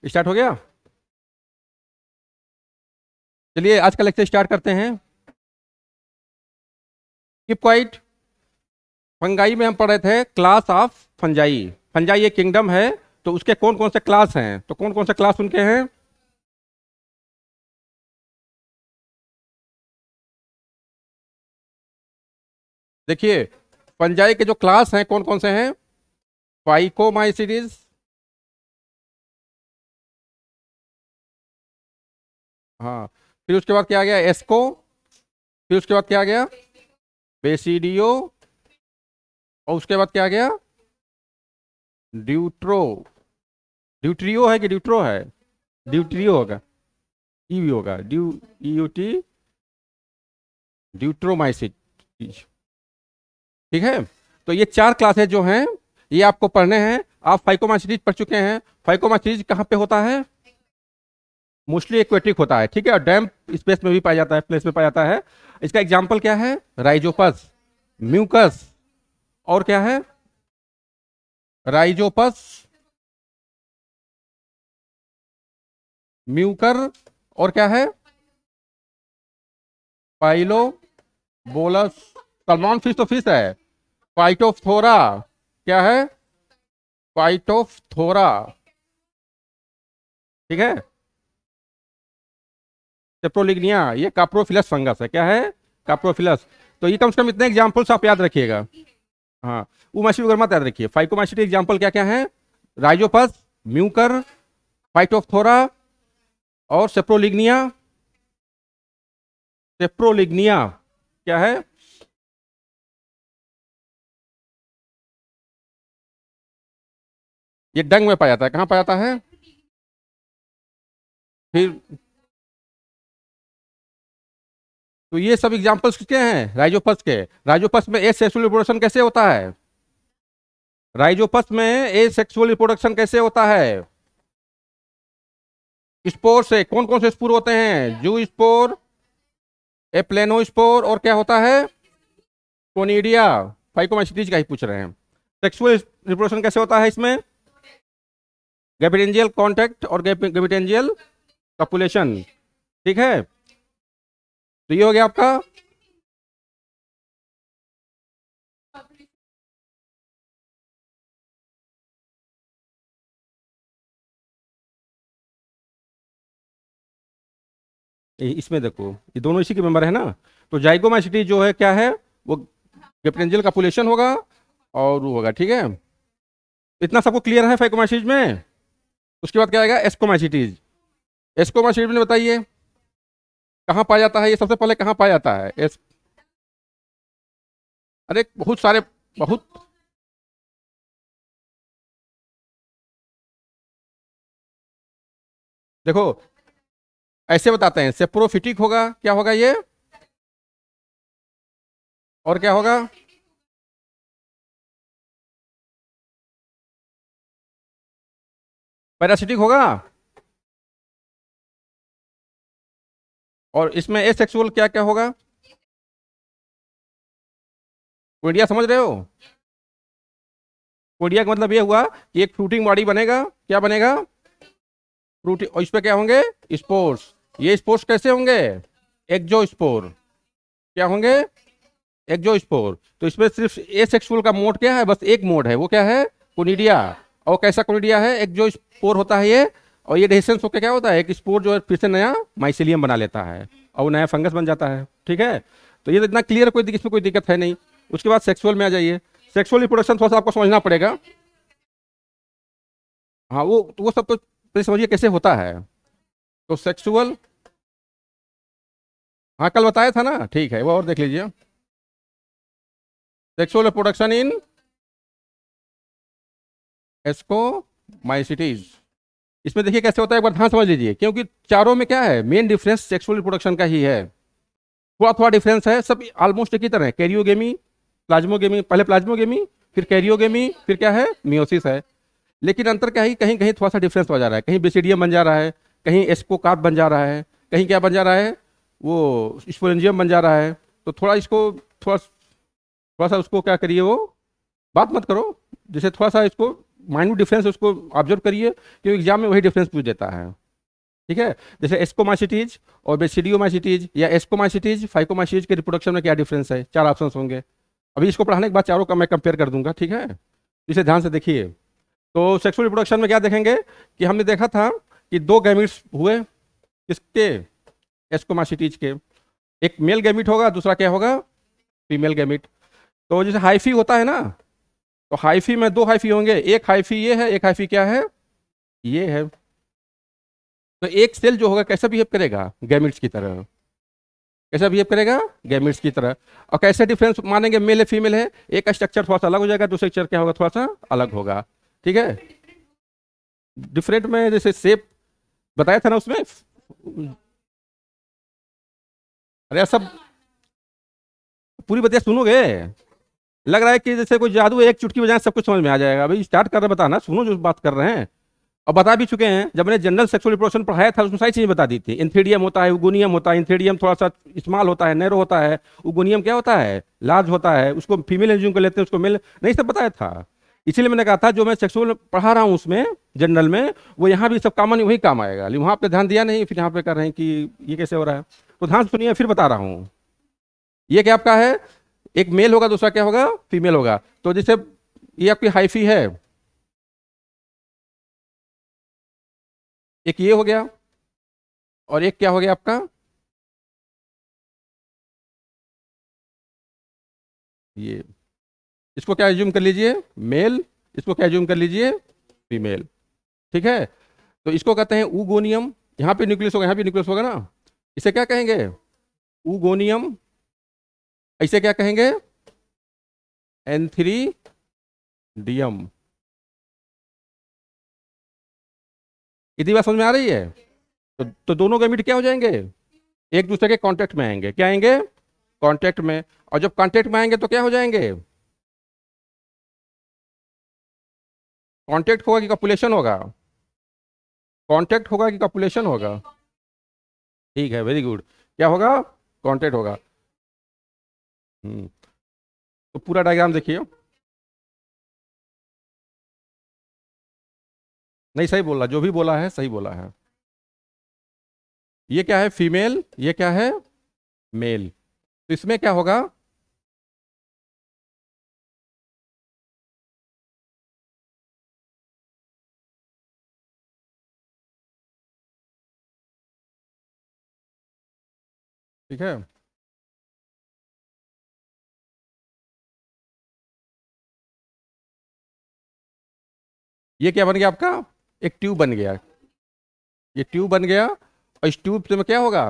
Start हो गया। चलिए आज का लेक्चर स्टार्ट करते हैं। Keep quiet. फंगाई में हम पढ़ रहे थे क्लास ऑफ फंजाई। फंजाई एक किंगडम है, तो उसके कौन कौन से क्लास हैं, तो कौन कौन से क्लास उनके हैं। देखिए, फंजाई के जो क्लास हैं कौन कौन से हैं। फाइकोमाइसीडीज, हाँ। फिर उसके बाद क्या आ गया, एस्को। फिर उसके बाद क्या आ गया, बेसिडियो। और उसके बाद क्या आ गया, ड्यूट्रो। ड्यूट्रियो है कि ड्यूट्रो है। ड्यूट्रियो होगा, ई भी होगा, ड्यूटी ड्यूट्रोमाइसिड। ठीक है। तो ये चार क्लासेज जो हैं ये आपको पढ़ने हैं। आप फाइकोमाइसीडीज पढ़ चुके हैं। फाइकोमाइसीडीज कहाँ पे होता है, मोस्टली एक्वेटिक होता है। ठीक है, और डैम्प स्पेस में भी पाया जाता है, प्लेस में पाया जाता है। इसका एग्जाम्पल क्या है, राइजोपस, म्यूकस, और क्या है, राइजोपस, म्यूकर, और क्या है, पाइलो बोलस। सलमॉन फिश तो फिश है। फाइटोफथोरा, क्या है, फाइटोफथोरा। ठीक है। सेप्रोलिग्निया, ये काप्रोफिलस फंगस है। क्या है, काप्रोफिलस। तो ये कम से कम इतने एग्जाम्पल्स आप याद रखिएगा। हाँ, वो मछली वगैरह मत याद रखिए। फाइकोमाइसीटी एग्जाम्पल क्या क्या है, राइजोपस, म्यूकर, फाइटोफथोरा, और सेप्रोलिग्निया। सेप्रोलिग्निया क्या है, ये डंग में पाया जाता है। कहाँ पाया जाता है, फिर तो ये सब एग्जाम्पल्स किसके हैं, राइजोपस के। राइजोपस में ए सेक्सुअल रिप्रोडक्शन कैसे होता है, राइजोपस में ए सेक्सुअल रिप्रोडक्शन कैसे होता है, स्पोर से। कौन कौन से स्पोर होते हैं, जू स्पोर, एप्लेनोस्पोर, और क्या होता है, कोनिडिया। फाइकोमाइसीटीज का ही पूछ रहे हैं। सेक्सुअल रिप्रोडक्शन कैसे होता है इसमें, गैमेटेंजियल कांटेक्ट और गैमेटेंजियल कपुलेशन। ठीक है। तो ये हो गया आपका। इसमें देखो, ये दोनों इसी के मेंबर है ना। तो जाइगोमाइसीटी जो है क्या है, वो गैमेटेंजियल कपुलेशन होगा और वो होगा। ठीक है, इतना सबको क्लियर है फाइकोमाइसीटीज में। उसके बाद क्या आएगा, एस्कोमाइसीटीज। एस्कोमाइसीटीज में बताइए कहाँ पाया जाता है, ये सबसे पहले कहाँ पाया जाता है अरे बहुत सारे, बहुत। देखो ऐसे बताते हैं, सेप्रोफिटिक होगा, क्या होगा ये, और क्या होगा, पैरासिटिक होगा, और इसमें एसेक्सुअल क्या क्या होगा, कोइडिया समझ रहे हो। कोइडिया का मतलब ये हुआ कि एक फ्रूटिंग बॉडी बनेगा, क्या बनेगा, फ्रूटिंग, और इस पे क्या होंगे, स्पोर्स। ये स्पोर्स कैसे होंगे, एक्जोस्पोर। क्या होंगे, एक्जोस्पोर। तो इसमें सिर्फ एसेक्सुअल का मोड क्या है, बस एक मोड है, वो क्या है, कोनिडिया। और कैसा कोनिडिया है, एक्जोस्पोर होता है ये। और ये डेhiscence होकर क्या होता है, एक स्पोर जो है फिर से नया माइसेलियम बना लेता है और वो नया फंगस बन जाता है। ठीक है। तो ये तो इतना क्लियर, कोई इसमें कोई दिक्कत है नहीं। उसके बाद सेक्सुअल में आ जाइए। सेक्सुअल रिप्रोडक्शन थोड़ा सा आपको समझना पड़ेगा। हाँ, वो सब तो पहले समझिए कैसे होता है। तो सेक्सुअल, हाँ कल बताया था ना, ठीक है, वो और देख लीजिए। Sexual reproduction in ascomycetes. इसमें देखिए कैसे होता है, एक बार ध्यान समझ लीजिए, क्योंकि चारों में क्या है, मेन डिफरेंस सेक्सुअल रिप्रोडक्शन का ही है। थोड़ा थोड़ा डिफरेंस है, सब ऑलमोस्ट एक ही तरह है। कैरियोगेमी, प्लाज्मोगेमी, पहले प्लाज्मोगेमी, फिर कैरियोगेमी, फिर क्या है, मियोसिस है। लेकिन अंतर क्या है, कहीं कहीं थोड़ा सा डिफरेंस हो जा रहा है, कहीं बेसिडियम बन जा रहा है, कहीं एस्कोकार्प बन जा रहा है, कहीं क्या बन जा रहा है, वो स्पोरेंजियम बन जा रहा है। तो थोड़ा इसको, थोड़ा थोड़ा सा उसको क्या करिए, वो बात मत करो, जैसे थोड़ा सा इसको माइन्यूट डिफरेंस उसको ऑब्जर्व करिए, क्योंकि एग्जाम में वही डिफरेंस पूछ देता है। ठीक है, जैसे एस्कोमाइसिटीज और बेसिडियोमाइसिटीज या एस्कोमाइसिटीज फाइकोमाइसिटीज के रिप्रोडक्शन में क्या डिफरेंस है, 4 ऑप्शंस होंगे। अभी इसको पढ़ाने के बाद चारों का मैं कंपेयर कर दूंगा। ठीक है, इसे ध्यान से देखिए। तो सेक्सुअल रिप्रोडक्शन में क्या देखेंगे कि हमने देखा था कि 2 गैमीट्स हुए, किसके, एस्कोमाइसिटीज के। एक मेल गैमीट होगा, दूसरा क्या होगा, फीमेल गैमीट। तो जैसे हाइफी होता है ना, तो हाइफी में 2 हाइफी होंगे, एक हाइफी ये है, एक हाइफी क्या है, ये है। तो एक सेल जो होगा कैसा बिहेव करेगा, गैमिट्स की तरह। कैसा बिहेव करेगा, गैमिट्स की तरह। और कैसे डिफरेंस मानेंगे, मेल है फीमेल है, एक का स्ट्रक्चर थोड़ा सा अलग हो जाएगा, दूसरा स्ट्रक्चर क्या होगा, थोड़ा सा अलग होगा। ठीक है, डिफरेंट में जैसे शेप बताया था ना उसमें। अरे सब पूरी बातें सुनोगे, लग रहा है कि जैसे कोई जादू है, एक चुटकी बजाए सब कुछ समझ में आ जाएगा। अभी स्टार्ट कर रहे बताना, सुनो जो बात कर रहे हैं। और बता भी चुके हैं, जब मैंने जनरल सेक्सुअल रिप्रोडक्शन पढ़ाया था उसमें सारी चीजें बता दी थी। इंथीडियम होता है, उगोनियम होता है। इंथीडियम थोड़ा सा स्मॉल होता है, नैरो होता है। उगोनियम क्या होता है, लार्ज होता है, उसको फीमेल एंज्यूम कर लेते हैं, उसको मेल नहीं, सब बताया था। इसीलिए मैंने कहा था जो मैं सेक्सुअल पढ़ा रहा हूँ उसमें जनरल में, वो यहाँ भी सब कॉमन वही काम आएगा। लेकिन वहाँ पे ध्यान दिया नहीं, फिर यहाँ पे कर रहे हैं कि ये कैसे हो रहा है। तो ध्यान सुनिए, फिर बता रहा हूँ। ये क्या आपका है, एक मेल होगा, दूसरा क्या होगा, फीमेल होगा। तो जैसे ये आपकी हाइफी है, एक ये हो गया, और एक क्या हो गया आपका, ये। इसको क्या एज्यूम कर लीजिए, मेल। इसको क्या एज्यूम कर लीजिए, फीमेल। ठीक है, तो इसको कहते हैं ऊगोनियम। यहाँ पे न्यूक्लियस होगा, यहाँ पे न्यूक्लियस होगा ना, इसे क्या कहेंगे, ऊगोनियम। इसे क्या कहेंगे, एंथ्रीडियम। इतनी बात समझ में आ रही है। तो दोनों गैमीट क्या हो जाएंगे, एक दूसरे के कांटेक्ट में आएंगे। क्या आएंगे, कांटेक्ट में। और जब कांटेक्ट में आएंगे तो क्या हो जाएंगे, कांटेक्ट होगा कि कॉपुलेशन होगा, कांटेक्ट होगा कि कॉपुलेशन होगा। ठीक है, वेरी गुड। क्या होगा, कांटेक्ट होगा। हम्म। तो पूरा डायग्राम देखिए। नहीं, सही बोला, जो भी बोला है सही बोला है। ये क्या है, फीमेल, ये क्या है, मेल। तो इसमें क्या होगा, ठीक है। ये क्या बन गया आपका, एक ट्यूब बन गया। ये ट्यूब बन गया, और इस ट्यूब से में क्या होगा,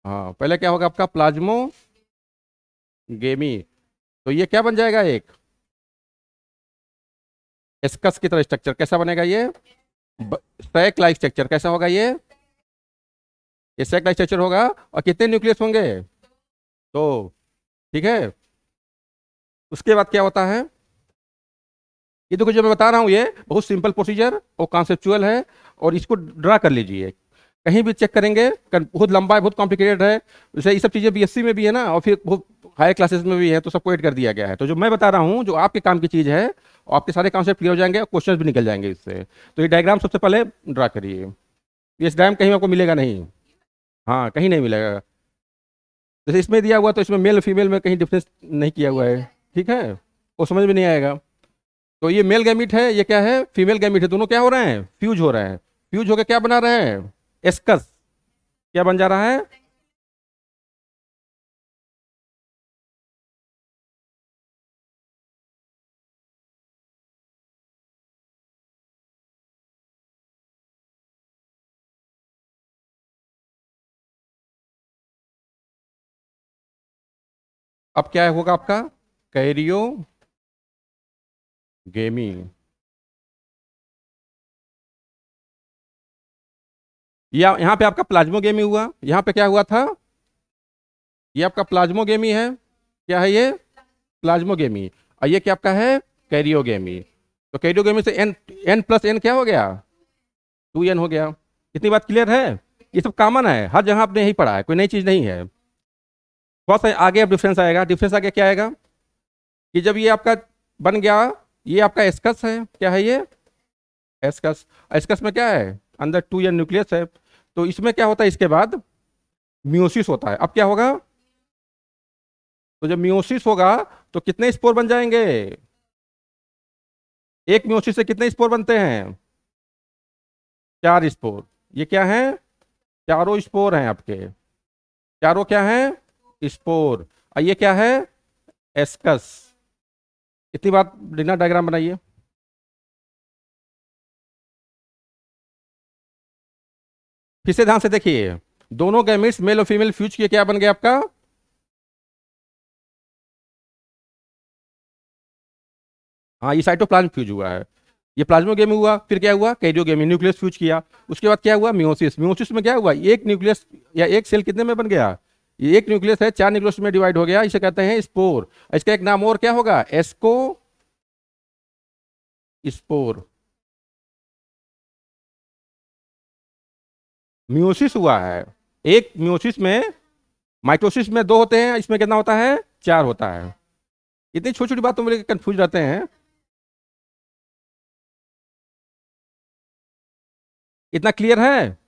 हाँ, पहले क्या होगा आपका, प्लाज्मोगेमी। तो ये क्या बन जाएगा, एक एस्कस की तरह स्ट्रक्चर। कैसा बनेगा ये, सैक लाइक स्ट्रक्चर। कैसा होगा ये सैक लाइक स्ट्रक्चर होगा। और कितने न्यूक्लियस होंगे, 2। ठीक है, उसके बाद क्या होता है, ये देखो जो मैं बता रहा हूँ, ये बहुत सिंपल प्रोसीजर और कॉन्सेप्चुअल है। और इसको ड्रा कर लीजिए, कहीं भी चेक करेंगे, बहुत लंबा है, बहुत कॉम्प्लिकेटेड है। जैसे ये सब चीज़ें बीएससी में भी है ना, और फिर बहुत हायर क्लासेस में भी है, तो सबको ऐड कर दिया गया है। तो जो मैं बता रहा हूँ, जो आपके काम की चीज़ है, और आपके सारे कॉन्सेप्ट क्लियर हो जाएंगे, और क्वेश्चन भी निकल जाएंगे इससे। तो ये डायग्राम सबसे पहले ड्रा करिए। ये डायग्राम कहीं आपको मिलेगा नहीं, हाँ, कहीं नहीं मिलेगा। जैसे इसमें दिया हुआ, तो इसमें मेल फीमेल में कहीं डिफरेंस नहीं किया हुआ है। ठीक है, वो समझ में नहीं आएगा। तो ये मेल गैमीट है, ये क्या है, फीमेल गैमीट है। दोनों क्या हो रहे हैं, फ्यूज हो रहे हैं। फ्यूज होकर क्या बना रहे हैं, एस्कस। क्या बन जा रहा है, अब क्या होगा आपका, कैरियोगेमी। या यहाँ पे आपका प्लाज्मोगेमी हुआ। यहाँ पे क्या हुआ था, ये आपका प्लाज्मोगेमी है। क्या है ये, प्लाज्मोगेमी। और ये क्या आपका है, कैरियोगेमी। तो कैरियोगेमी से एन, एन प्लस एन क्या हो गया, 2n हो गया। इतनी बात क्लियर है। ये सब कॉमन है, हर जगह आपने यही पढ़ा है, कोई नई चीज़ नहीं है। थोड़ा सा आगे अब डिफरेंस आएगा। डिफरेंस आगे क्या आएगा, कि जब ये आपका बन गया, ये आपका एस्कस है, क्या है ये? एस्कस। एस्कस में क्या है? अंदर 2 न्यूक्लियस है। तो इसमें क्या होता है, इसके बाद मियोसिस होता है। अब क्या होगा? तो जब मियोसिस होगा तो कितने स्पोर बन जाएंगे? एक मियोसिस से कितने स्पोर बनते हैं? 4 स्पोर। ये क्या है? चारों स्पोर हैं आपके। चारों क्या है? स्पोर। और ये क्या है? एस्कस। इतनी बात, डिनर डायग्राम बनाइए। फिर से ध्यान से देखिए, दोनों गैमेट्स मेल और फीमेल फ्यूज किए, क्या बन गया आपका? हाँ, ये साइटोप्लाज्म फ्यूज हुआ है। ये प्लाज्मोगेमी हुआ, फिर क्या हुआ? कैरियोगेमी, न्यूक्लियस फ्यूज किया। उसके बाद क्या हुआ? मियोसिस। मियोसिस में क्या हुआ? एक न्यूक्लियस या एक सेल कितने में बन गया? ये एक न्यूक्लियस है, 4 न्यूक्लियस में डिवाइड हो गया, इसे कहते हैं स्पोर। इसका एक नाम और क्या होगा? एस्को स्पोर। मियोसिस हुआ है। एक मियोसिस में, माइटोसिस में 2 होते हैं, इसमें कितना होता है? 4 होता है। इतनी छोटी छोटी बातों में लेकर कंफ्यूज रहते हैं। इतना क्लियर है?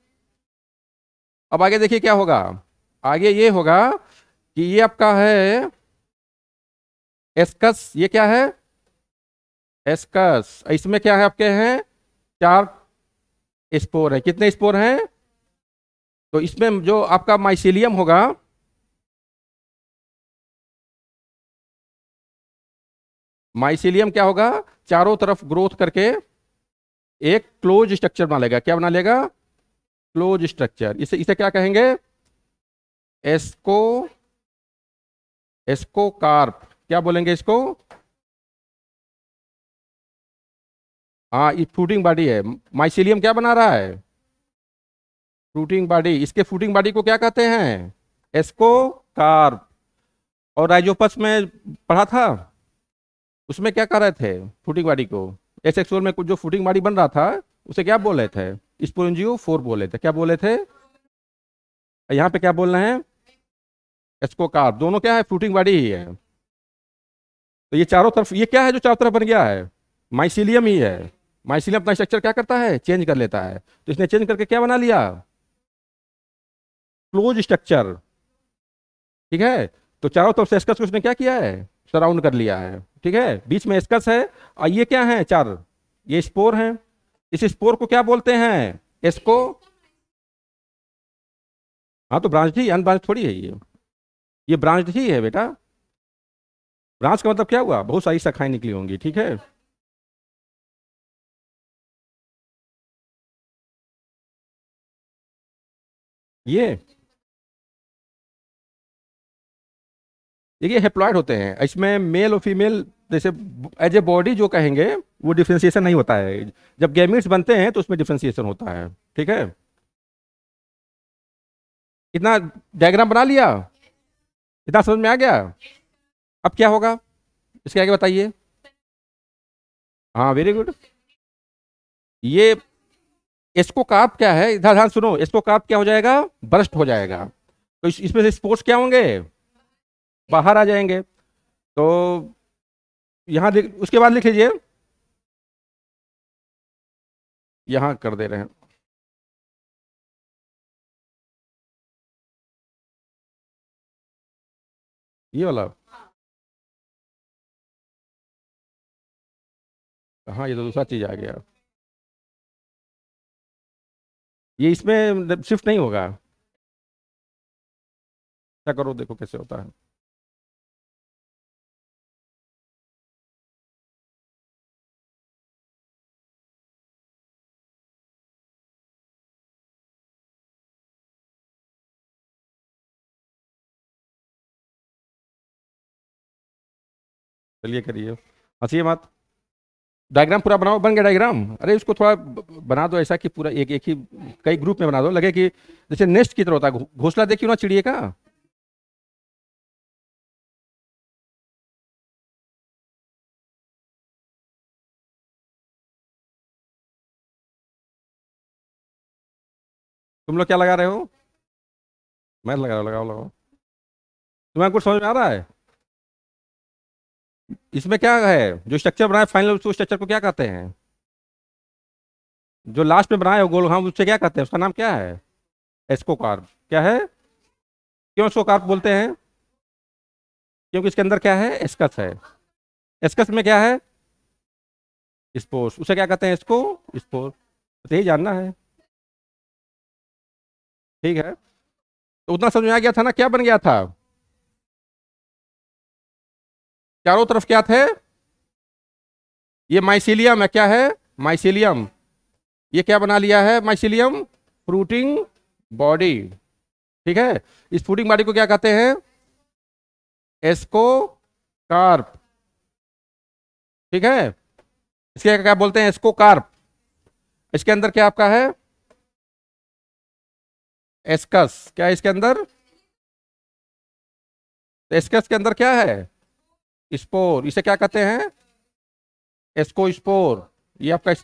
अब आगे देखिए क्या होगा। आगे ये होगा कि ये आपका है एस्कस। ये क्या है? एस्कस। इसमें क्या है आपके? हैं 4 स्पोर है। कितने स्पोर हैं? तो इसमें जो आपका माइसीलियम होगा, माइसीलियम क्या होगा? चारों तरफ ग्रोथ करके एक क्लोज स्ट्रक्चर बना लेगा। क्या बना लेगा? Close structure. इसे इसे क्या कहेंगे? एस्को एस्कोकार्प। क्या बोलेंगे इसको? हाँ, ये फ्रूटिंग बॉडी है। माइसीलियम क्या बना रहा है? Fruiting body. इसके फ्रूटिंग बॉडी को क्या कहते हैं? एस्कोकार्प। और राइजोपस में पढ़ा था, उसमें क्या कर रहे थे फ्रूटिंग बॉडी को? एसेक्सुअल में कुछ जो फ्रूटिंग बॉडी बन रहा था, उसे क्या बोल रहे थे? स्पोरेंजियो 4 बोले थे। क्या बोले थे? यहाँ पे क्या बोल रहे हैं? एस्कोकार्प। दोनों क्या है? फ्रूटिंग बॉडी ही है। तो ये चारों तरफ, ये क्या है जो चारों तरफ बन गया है? माइसीलियम ही है। माइसीलियम अपना स्ट्रक्चर क्या करता है? चेंज कर लेता है। तो इसने चेंज करके क्या बना लिया? Close structure. ठीक है। तो चारों तरफ से एस्कस को उसने क्या किया है? सराउंड कर लिया है। ठीक है, बीच में एस्कस है। और ये क्या है? 4, ये स्पोर हैं। इस स्पोर को क्या बोलते हैं? एस्को। हाँ, तो ब्रांच ही, अनब्रांच थोड़ी है ये ब्रांच ही है बेटा। ब्रांच का मतलब क्या हुआ? बहुत सारी शाखाएं निकली होंगी। ठीक है। ये देखिए, हेप्लॉइड होते हैं। इसमें मेल और फीमेल जैसे एज ए बॉडी जो कहेंगे, वो डिफ्रेंसिएशन नहीं होता है। जब गैमेट्स बनते हैं तो उसमें डिफ्रेंसिएशन होता है। ठीक है। इतना डायग्राम बना लिया? इतना समझ में आ गया? अब क्या होगा इसके आगे बताइए। हाँ, वेरी गुड। ये एस्कोकार्प क्या है? इधर ध्यान सुनो। एस्कोकार्प क्या हो जाएगा? बर्स्ट हो जाएगा। तो इसमें से स्पोर्ट्स क्या होंगे? बाहर आ जाएंगे। तो यहाँ उसके बाद लिख लीजिए। यहाँ कर दे रहे हैं ये वाला। हाँ, ये तो दूसरा चीज आ गया। ये इसमें शिफ्ट नहीं होगा। क्या करो, देखो कैसे होता है। चलिए करिए, हंसिए मत। डायग्राम पूरा बनाओ। बन गया डायग्राम? अरे इसको थोड़ा बना दो ऐसा कि पूरा एक एक ही, कई ग्रुप में बना दो, लगे कि जैसे नेस्ट की तरह होता है। घोंसला देखिए ना चिड़िया का। तुम लोग क्या लगा रहे हो? मैं लगा रहा हूं, लगाओ लगाओ। तुम्हें कुछ समझ में आ रहा है? इसमें क्या है, जो स्ट्रक्चर बनाए फाइनल उसको स्ट्रक्चर को क्या कहते हैं, जो लास्ट में बनाए गोल, हम उससे क्या कहते हैं, उसका नाम क्या है, एस्कोकार्प। क्या है, क्यों इसको कार्प बोलते हैं, क्योंकि इसके अंदर क्या है, एस्कस है। एस्कस में क्या है, स्पोर्स, उसे क्या कहते हैं, इसको स्पोर। तो यही जानना है, ठीक है। तो उतना समझ में आ गया था ना, क्या बन गया था, चारों तरफ क्या थे, ये माइसीलियम है, क्या है, माइसीलियम। ये क्या बना लिया है, माइसीलियम फ्रूटिंग बॉडी, ठीक है। इस फ्रूटिंग बॉडी को क्या कहते हैं, एस्कोकार्प, ठीक है। इसके क्या बोलते हैं, एस्कोकार्प। इसके अंदर क्या आपका है, एस्कस। क्या है इसके अंदर, तो एस्कस के अंदर क्या है, स्पोर। इसे क्या कहते हैं, एस्कोस्पोर। ये आपका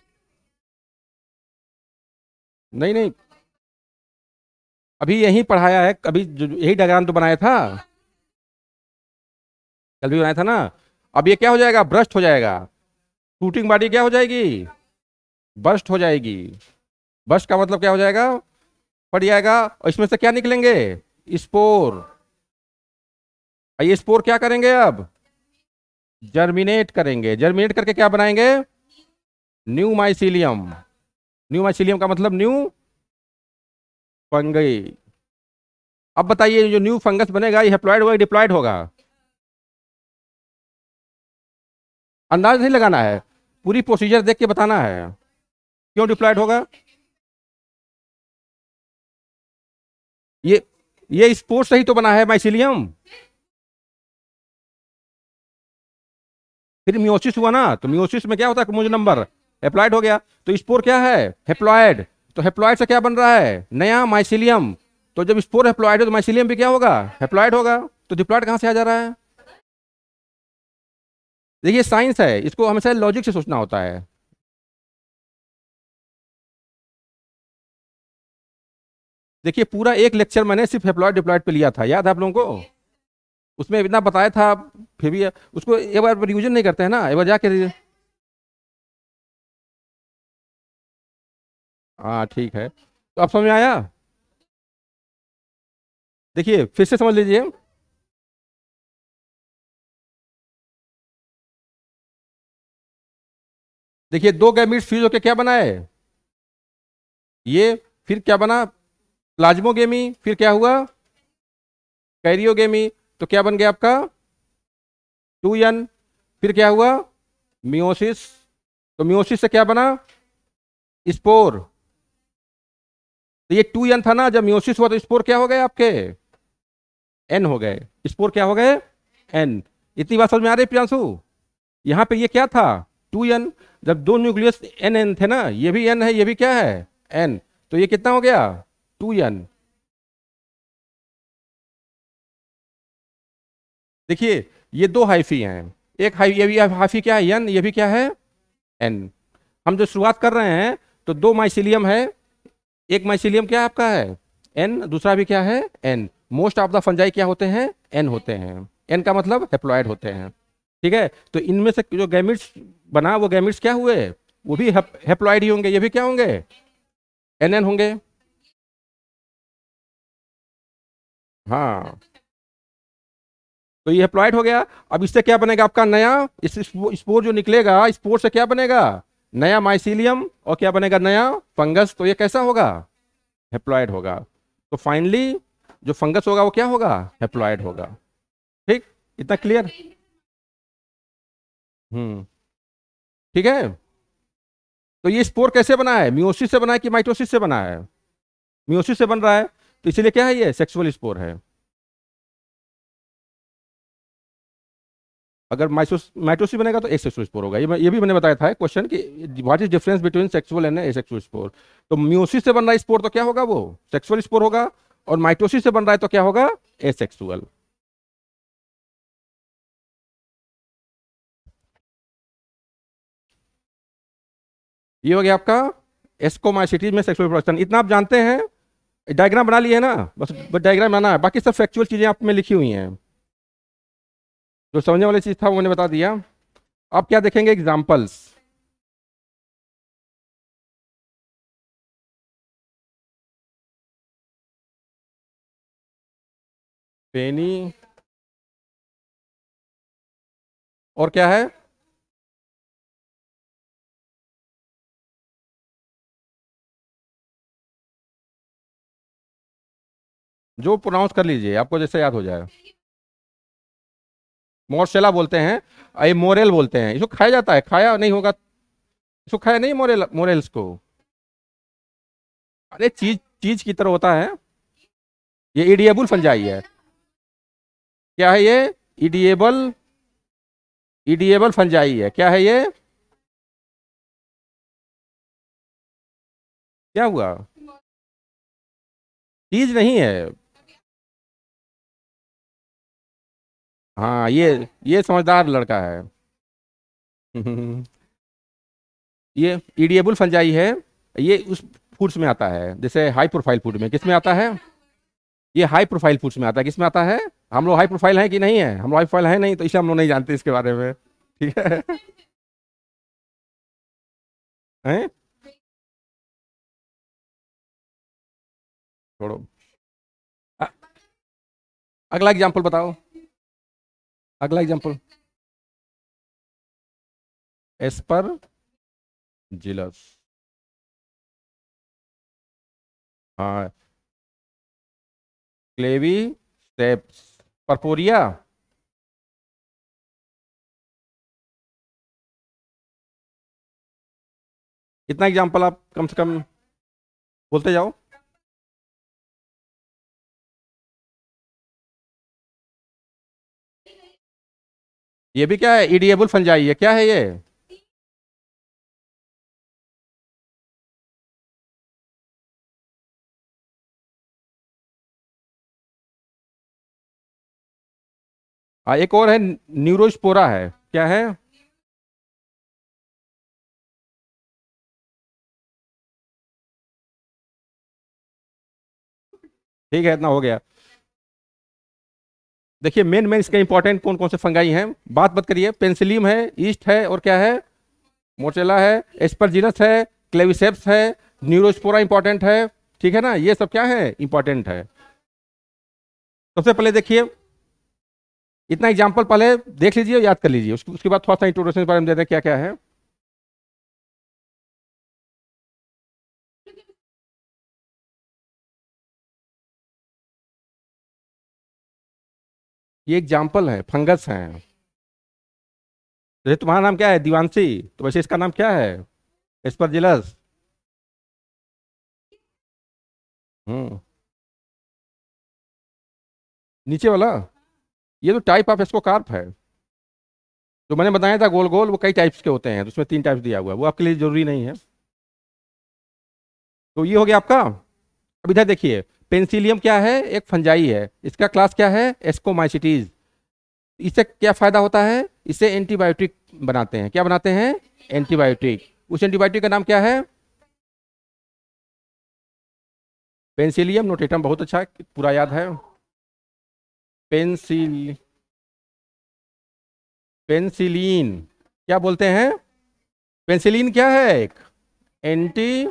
नहीं नहीं, अभी यही पढ़ाया है, अभी यही डायग्राम तो बनाया था, कल भी बनाया था ना। अब ये क्या हो जाएगा, ब्रस्ट हो जाएगा, फ्रूटिंग बॉडी क्या हो जाएगी, बस्ट हो जाएगी। बस्ट का मतलब क्या हो जाएगा, फट जाएगा, और इसमें से क्या निकलेंगे, स्पोर। और ये स्पोर क्या करेंगे अब, जर्मिनेट करेंगे। जर्मिनेट करके क्या बनाएंगे, न्यू माइसीलियम। न्यू माइसीलियम का मतलब न्यू फंगई। अब बताइए, जो न्यू फंगस बनेगा ये हैप्लॉइड होगा, डिप्लॉइड होगा, अंदाज नहीं लगाना है, पूरी प्रोसीजर देख के बताना है। क्यों डिप्लॉइड होगा, ये ये स्पोर्स से ही तो बना है माइसीलियम। फिर मियोसिस हुआ ना, तो मियोसिस में क्या होता है, क्रोमोसोम नंबर हैप्लॉइड हो गया, तो स्पोर क्या है, हैप्लॉइड। तो हैप्लॉइड से क्या बन रहा है, नया माइसीलियम। तो जब स्पोर हैप्लॉइड है तो माइसीलियम भी क्या होगा, हैप्लॉइड होगा। तो डिप्लॉइड कहां से आ जा रहा है, देखिए साइंस है, इसको हमेशा लॉजिक से सोचना होता है। देखिए पूरा एक लेक्चर मैंने सिर्फ हैप्लॉइड डिप्लॉइड पे लिया था, याद है आप लोगों को, उसमें इतना बताया था, फिर भी उसको एक बार रिविजन नहीं करते हैं ना, एक बार जाके हाँ ठीक है। तो अब समझ में आया, देखिए फिर से समझ लीजिए। देखिए दो गैमीट्स फ्यूज होकर क्या बनाए, ये, फिर क्या बना, प्लाज्मोगेमी, फिर क्या हुआ, कैरियोगेमी। तो क्या बन गया आपका 2n। फिर क्या हुआ, मियोसिस। तो मियोसिस से क्या बना, स्पोर। तो ये 2n था ना, जब मियोसिस हुआ तो स्पोर क्या हो गए आपके, n हो गए। स्पोर क्या हो गए, n। इतनी बात समझ में आ रही है प्रियांशु, यहाँ पे ये क्या था, 2n। जब दो न्यूक्लियस n n थे ना, ये भी n है, ये भी क्या है, n। तो ये कितना हो गया, 2n। देखिए ये दो हाइफी हैं, एक हाई, ये भी हाइफी क्या है, n, ये भी क्या है, n। हम जो शुरुआत कर रहे हैं, तो दो माइसिलियम है, एक माइसिलियम क्या आपका है, n, दूसरा भी क्या है, n। Most of the fungi क्या होते हैं, n होते हैं। n का मतलब हैप्लॉइड होते हैं, ठीक है। तो इनमें से जो गैमिट्स बना, वो गैमिट्स क्या हुए, वो भी हैप्लॉइड ही होंगे, ये भी क्या होंगे, nn होंगे। हाँ, तो ये हैप्लॉइड हो गया। अब इससे क्या बनेगा आपका नया, इस स्पोर जो निकलेगा, स्पोर से क्या बनेगा, नया माइसीलियम, और क्या बनेगा, नया फंगस। तो ये कैसा होगा, हैप्लॉइड होगा। तो फाइनली जो फंगस होगा वो क्या होगा, हैप्लॉइड होगा। ठीक, इतना क्लियर। हम्म, ठीक है। तो ये स्पोर कैसे बना है, मियोसिस से बना है कि माइटोसिस से बना है, मियोसिस से बन रहा है, तो इसीलिए क्या है, ये सेक्सुअल स्पोर है। अगर माइटोसिस बनेगा तो एसेक्सुअल स्पोर होगा। ये भी मैंने बताया था क्वेश्चन कि what is difference between sexual and asexual spore. तो मियोसिस से बन रहा है स्पोर तो क्या होगा, वो सेक्सुअल स्पोर होगा, और माइटोसिस से बन रहा है तो क्या होगा, एसेक्सुअल। ये हो गया आपका एस्कोमाइसिटीज में सेक्सुअल प्रोडक्शन, इतना आप जानते हैं। डायग्राम बना लिए है ना, बस डायग्राम बनाना है, बाकी सब फैक्चुअल चीजें आप में लिखी हुई हैं। जो समझने वाली चीज था वो मैंने बता दिया। अब क्या देखेंगे, एग्जाम्पल्स। पेनी और क्या है, जो प्रोनाउंस कर लीजिए, आपको जैसे याद हो जाए। मोरसेला बोलते हैं, ये मोरेल बोलते हैं। इसको खाया जाता है, खाया नहीं होगा, इसको खाया नहीं, मोरेल्स को। अरे चीज चीज की तरह होता है। ये इडिएबल फंजाई है। क्या है ये, इडिएबल, इडिएबल फंजाई है। क्या है ये, क्या हुआ, चीज नहीं है। हाँ ये समझदार लड़का है। ये इडिएबल फंजाई है। ये उस फूड्स में आता है, जैसे हाई प्रोफाइल फूड में, किस में आता है, ये हाई प्रोफाइल फूड्स में आता है। किस में आता है, हम लोग हाई प्रोफाइल हैं कि नहीं है, हम लोग हाई प्रोफाइल है नहीं, तो इसलिए हम लोग नहीं जानते इसके बारे में। ठीक है। हैं, छोड़ो। अ- अगला एग्जाम्पल बताओ, अगला एग्जाम्पल। Esper jealous. हाँ, क्लेवी सेप्स, परपोरिया। इतना एग्जाम्पल आप कम से कम बोलते जाओ। ये भी क्या है, इडिएबल फंजाई है। क्या है ये, हाँ एक और है, न्यूरोस्पोरा है। क्या है, ठीक है, इतना हो गया। देखिए मेन मेन इसके इंपॉर्टेंट कौन कौन से फंगाई हैं, बात करिए। पेंसिलियम है, ईस्ट है, और क्या है, मोर्चेला है, एस्परजिलस है, क्लेविसेप्स है, न्यूरोस्पोरा इंपॉर्टेंट है। ठीक है ना, ये सब क्या है, इंपॉर्टेंट है। सबसे पहले देखिए, इतना एग्जाम्पल पहले देख लीजिए, याद कर लीजिए, उसके बाद थोड़ा सा इंट्रोडक्शन के बारे में दे दें क्या क्या है। ये एग्जाम्पल है, फंगस हैं। जैसे तुम्हारा नाम क्या है, दिवांशी, तो वैसे इसका नाम क्या है, एस्परजिलस। हम्म, नीचे वाला, ये तो टाइप ऑफ एस्कोकार्प है। जो मैंने बताया था गोल गोल, वो कई टाइप्स के होते हैं, तो उसमें 3 टाइप्स दिया हुआ है, वो आपके लिए जरूरी नहीं है। तो ये हो गया आपका। अब इधर देखिए, पेंसिलियम क्या है, एक फंजाई है, इसका क्लास क्या है, एस्कोमाइसिटीज। इससे क्या फायदा होता है, इससे एंटीबायोटिक बनाते हैं। क्या बनाते हैं, एंटीबायोटिक। उस एंटीबायोटिक का नाम क्या है, पेंसिलियम नोटेटम। बहुत अच्छा है, पूरा याद है। पेंसिल पेंसिलीन, क्या बोलते हैं, पेंसिलीन क्या है, एक एंटी,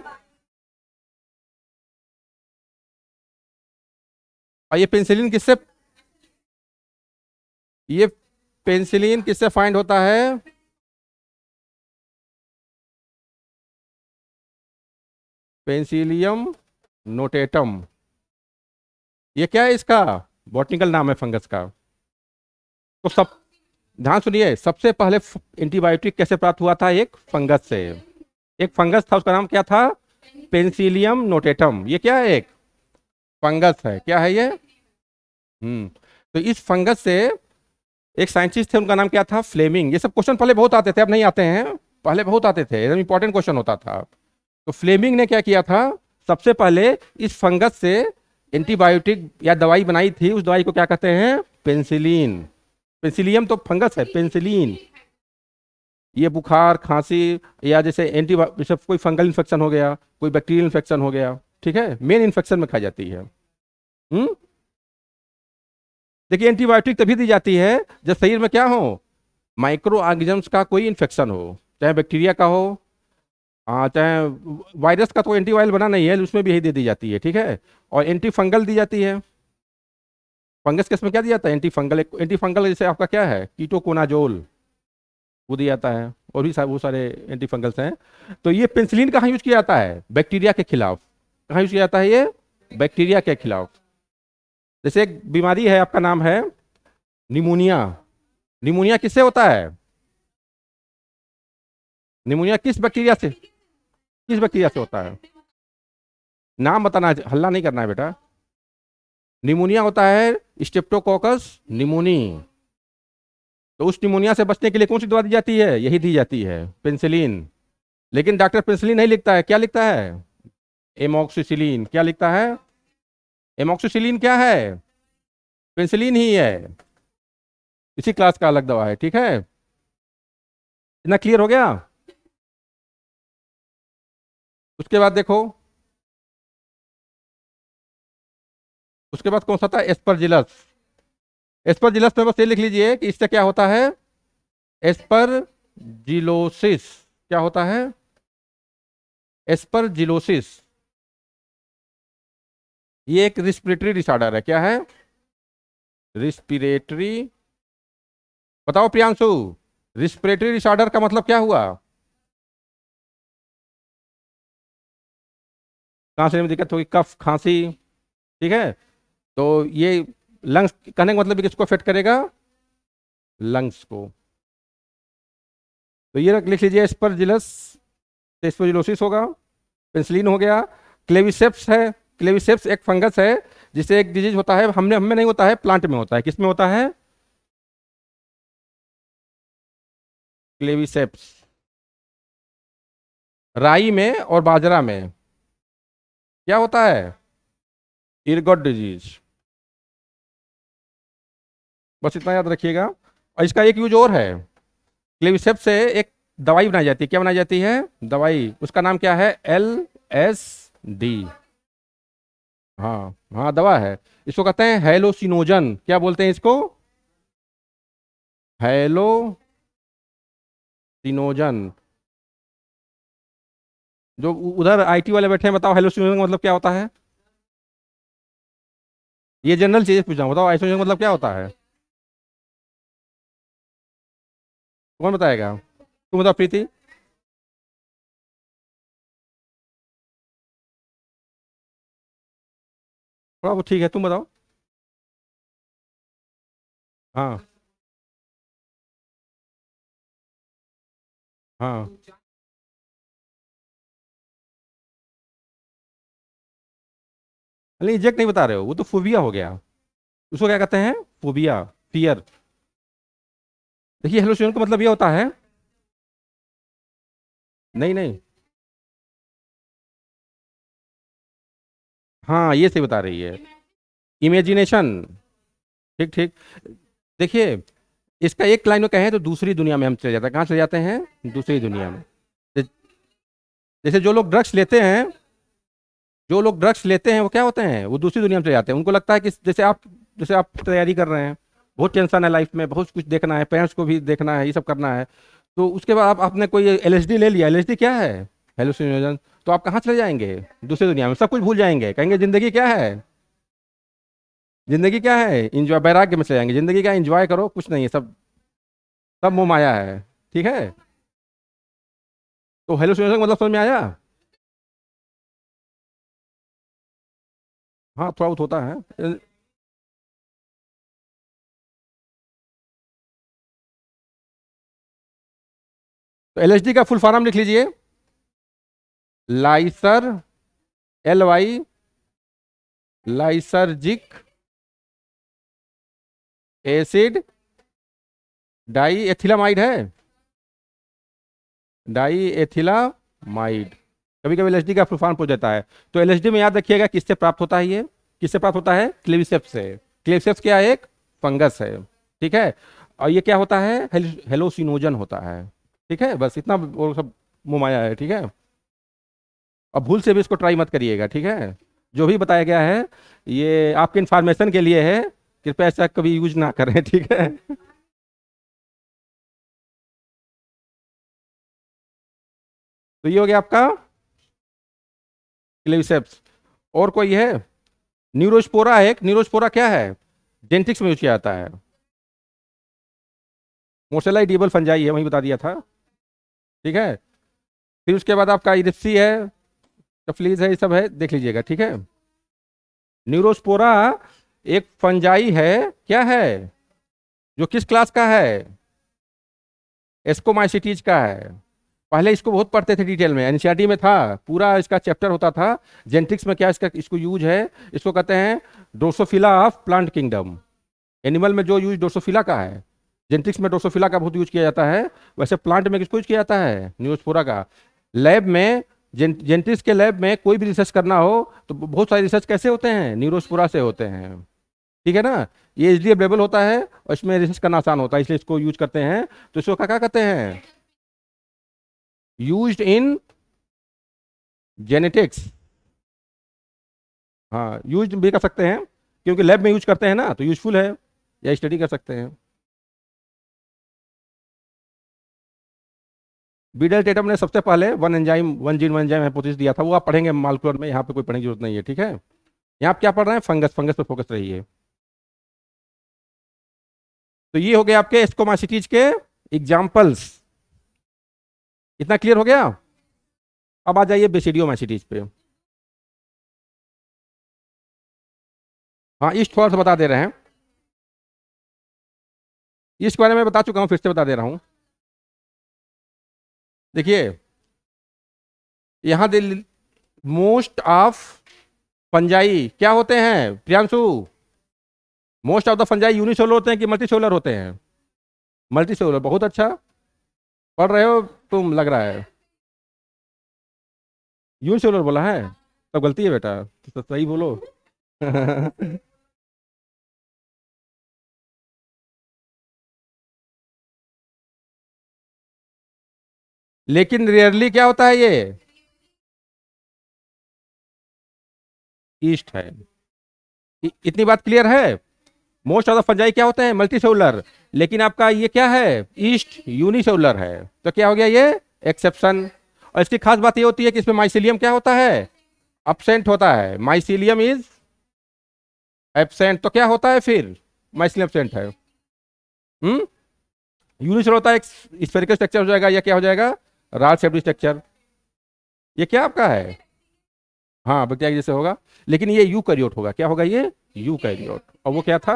और ये पेंसिलिन किससे, ये पेंसिलिन किससे फाइंड होता है, पेंसिलियम नोटेटम। ये क्या है, इसका बॉटनिकल नाम है फंगस का। तो सब ध्यान सुनिए, सबसे पहले एंटीबायोटिक कैसे प्राप्त हुआ था, एक फंगस से। एक फंगस था, उसका नाम क्या था, पेंसिलियम नोटेटम। ये क्या है, एक फंगस है। क्या है ये, तो इस फंगस से एक साइंटिस्ट थे, उनका नाम क्या था, फ्लेमिंग। ये सब क्वेश्चन पहले बहुत आते थे, अब नहीं आते हैं, पहले बहुत आते थे, एकदम इंपॉर्टेंट क्वेश्चन होता था। तो फ्लेमिंग ने क्या किया था, सबसे पहले इस फंगस से एंटीबायोटिक या दवाई बनाई थी। उस दवाई को क्या कहते हैं, पेंसिलिन। पेंसिलियम तो फंगस है, पेंसिलिन। ये बुखार खांसी, या जैसे जैसे कोई फंगल इन्फेक्शन हो गया, कोई बैक्टीरियल इन्फेक्शन हो गया, ठीक है, मेन इन्फेक्शन में खाई जाती है। हम्म देखिए एंटीबायोटिक तभी दी जाती है जब शरीर में क्या हो, माइक्रो ऑर्गेनिजम्स का कोई इन्फेक्शन हो, चाहे बैक्टीरिया का हो, हाँ चाहे वायरस का, तो एंटीवायरल बना नहीं है, उसमें भी यही दे दी जाती है, ठीक है। और एंटी फंगल दी जाती है। फंगस केस में क्या दिया जाता है, एंटी फंगल। एंटी फंगल जैसे आपका क्या है, कीटोकोनाजोल, वो दिया जाता है, और भी वो सारे एंटी फंगल्स हैं। तो ये पेंसिलिन कहाँ यूज किया जाता है, बैक्टीरिया के खिलाफ। कहाँ यूज किया जाता है ये, बैक्टीरिया के खिलाफ। जैसे एक बीमारी है, आपका नाम है निमोनिया। निमोनिया किससे होता है, निमोनिया किस बैक्टीरिया से, किस बैक्टीरिया से होता है, नाम बताना है, हल्ला नहीं करना है बेटा। निमोनिया होता है स्ट्रेप्टोकोकस निमोनी। तो उस निमोनिया से बचने के लिए कौन सी दवा दी जाती है, यही दी जाती है, पेंसिलिन। लेकिन डॉक्टर पेंसिलिन नहीं लिखता है, क्या लिखता है, एमोक्सिसिलिन। क्या लिखता है, एमोक्सिसिलिन क्या है, पेंसिलिन ही है, इसी क्लास का अलग दवा है, ठीक है। इतना क्लियर हो गया। उसके बाद देखो, उसके बाद कौन सा था, एस्परजिलस। एस्परजिलस में बस ये लिख लीजिए कि इससे क्या होता है, एस्परजिलोसिस। क्या होता है, एस्परजिलोसिस। ये एक रिस्पिरेटरी डिसऑर्डर है। क्या है, रिस्पिरेटरी। बताओ प्रियांशु, रिस्पिरेटरी डिसऑर्डर का मतलब क्या हुआ, सांस लेने में दिक्कत होगी, कफ खांसी, ठीक है। तो ये लंग्स कहने का मतलब किसको अफेक्ट करेगा, लंग्स को। तो ये लिख लीजिए, एस्परजिलस, एस्परजिलोसिस होगा, पेंसिलिन हो गया। क्लेविसेप्स है, क्लेविसेप्स एक फंगस है जिसे एक डिजीज होता है, हमें नहीं होता है, प्लांट में होता है। किस में होता है, क्लेविसेप्स। राई में और बाजरा में क्या होता है, इरगॉट डिजीज। बस इतना याद रखिएगा। और इसका एक यूज और है, क्लेविसेप्स से एक दवाई बनाई जाती है। क्या बनाई जाती है, दवाई, उसका नाम क्या है, LSD। हाँ हाँ दवा है। इसको कहते हैं हेलोसिनोजन। क्या बोलते हैं इसको, हेलोसिनोजन। जो उधर IT वाले बैठे हैं, बताओ हेलोसिनोजन का मतलब क्या होता है। ये जनरल चीजें पूछ रहा हूँ, बताओ हेलोसिनोजन का मतलब क्या होता है, कौन बताएगा, तुम बताओ प्रीति। थोड़ा वो ठीक है, तुम बताओ। हाँ हाँ, नहीं एग्जैक्ट नहीं बता रहे हो, वो तो फोबिया हो गया। उसको क्या कहते हैं, फोबिया, फियर। देखिए हेलोसिनोजन का मतलब ये होता है, नहीं नहीं, हाँ ये सही बता रही है, इमेजिनेशन, ठीक ठीक। देखिए इसका एक लाइन में कहें तो दूसरी दुनिया में हम चले जाते हैं। कहाँ चले जाते हैं, दूसरी दुनिया में। जै- जैसे जो लोग ड्रग्स लेते हैं, जो लोग ड्रग्स लेते हैं वो क्या होते हैं, वो दूसरी दुनिया में चले जाते हैं। उनको लगता है कि जैसे आप तैयारी कर रहे हैं, बहुत टेंशन है लाइफ में, बहुत कुछ देखना है, पेरेंट्स को भी देखना है, ये सब करना है। तो उसके बाद आपने कोई LSD ले लिया, LSD क्या है, हेलुसिनोजन। तो आप कहाँ चले जाएंगे, दूसरी दुनिया में, सब कुछ भूल जाएंगे, कहेंगे जिंदगी क्या है, जिंदगी क्या है, इंजॉय, बैराग्य में चले जाएंगे, जिंदगी क्या इंजॉय करो, कुछ नहीं है, सब सब मोह माया है, ठीक है। तो हेलुसिनेशन का मतलब समझ में आया। हाँ थोड़ा बहुत होता है। तो LSD का फुल फॉर्म लिख लीजिए, लाइसर, LY, लाइसर्जिक एसिड डाई एथिलामाइड है, डाई एथिलामाइड। कभी कभी LSD का फुल फॉर्म पूछ देता है। तो LSD में याद रखिएगा किससे प्राप्त होता है, ये किससे प्राप्त होता है, क्लेविसेप्स से। क्लेविसेप्स क्या है, एक फंगस है, ठीक है। और ये क्या होता है, हेलोसिनोजन होता है, ठीक है। बस इतना, वो सब मुमाया है, ठीक है। अब भूल से भी इसको ट्राई मत करिएगा, ठीक है। जो भी बताया गया है ये आपके इंफॉर्मेशन के लिए है, कृपया ऐसा कभी यूज ना करें, ठीक है। तो ये हो गया आपका क्लेविसेप्स। और कोई है? न्यूरोस्पोरा है। न्यूरोस्पोरा क्या है? जेनेटिक्स में यूज किया जाता है। मोसेला इडिबल फंजाई है, वही बता दिया था, ठीक है। फिर उसके बाद आपका इरिप्सी है, कफलीज है, ये सब है, देख लीजिएगा, ठीक है। न्यूरोस्पोरा एक फंजाई है, क्या है, जो किस क्लास का है? एस्कोमाइसिटीज का है। पहले इसको बहुत पढ़ते थे डिटेल में, एनसीईआरटी में था, पूरा इसका चैप्टर होता था। जेनेटिक्स में क्या इसका इसको यूज है, इसको कहते हैं Drosophila of plant kingdom. Animal में जो यूज ड्रोसोफिला का है, जेनेटिक्स में ड्रोसोफिला का बहुत यूज किया जाता है। वैसे प्लांट में किसको यूज किया जाता है? न्यूरोस्पोरा का। लैब में, जेनेटिक्स के लैब में कोई भी रिसर्च करना हो तो बहुत सारे रिसर्च कैसे होते हैं? न्यूरोस्पोरा से होते हैं, ठीक है ना। ये इजली अवेलेबल होता है और इसमें रिसर्च करना आसान होता है, इसलिए इसको यूज करते हैं। तो इसको क्या कहते हैं? Used in genetics. हाँ, यूज भी कर सकते हैं, क्योंकि लैब में यूज करते हैं ना, तो यूजफुल है, या स्टडी कर सकते हैं। बीडल टेटम ने सबसे पहले one gene one enzyme hypothesis दिया था, वो आप पढ़ेंगे मालिक्यूलर में, यहाँ पे कोई पढ़ने की जरूरत नहीं है, ठीक है। यहाँ आप क्या पढ़ रहे हैं? फंगस, फंगस पे फोकस रहिए। तो ये हो गया आपके एस्कोमासिटीज के एग्जाम्पल्स। इतना क्लियर हो गया? अब आ जाइए बेसिडियोमाइसिटीज पे। हाँ, ईस्ट थोड़ा सा बता दे रहे हैं, ईस्ट के बारे में बता चुका हूँ, फिर से बता दे रहा हूँ। देखिए यहाँ मोस्ट ऑफ फंजाई क्या होते हैं Priyanshu? Most of the fungi unicellular होते हैं कि मल्टीसेलुलर होते हैं? मल्टीसेलुलर। बहुत अच्छा पढ़ रहे हो तुम, लग रहा है। यूनिसेलुलर बोला है, तब गलती है बेटा, तो सही बोलो। लेकिन रेयरली क्या होता है, ये ईस्ट है। इतनी बात क्लियर है? मोस्ट ऑफ द फंजाई क्या होते हैं? Multi cellular. लेकिन आपका ये क्या है? ईस्ट यूनिसेलुलर है। तो क्या हो गया ये? एक्सेप्शन। और इसकी खास बात ये होती है कि इसमें माइसिलियम क्या होता है? अब्सेंट होता है। Mycelium is absent. तो क्या होता है फिर? माइसिलियम एब्सेंट है। यूनिसेलुलर होता है, एक स्फेरिकल स्ट्रक्चर हो जाएगा, या क्या हो जाएगा? Rod shaped structure. ये क्या आपका है? हाँ, बैक्टीरिया जैसे होगा, लेकिन ये यूकैरियोट होगा। क्या होगा ये? यूकैरियोट। और वो क्या था?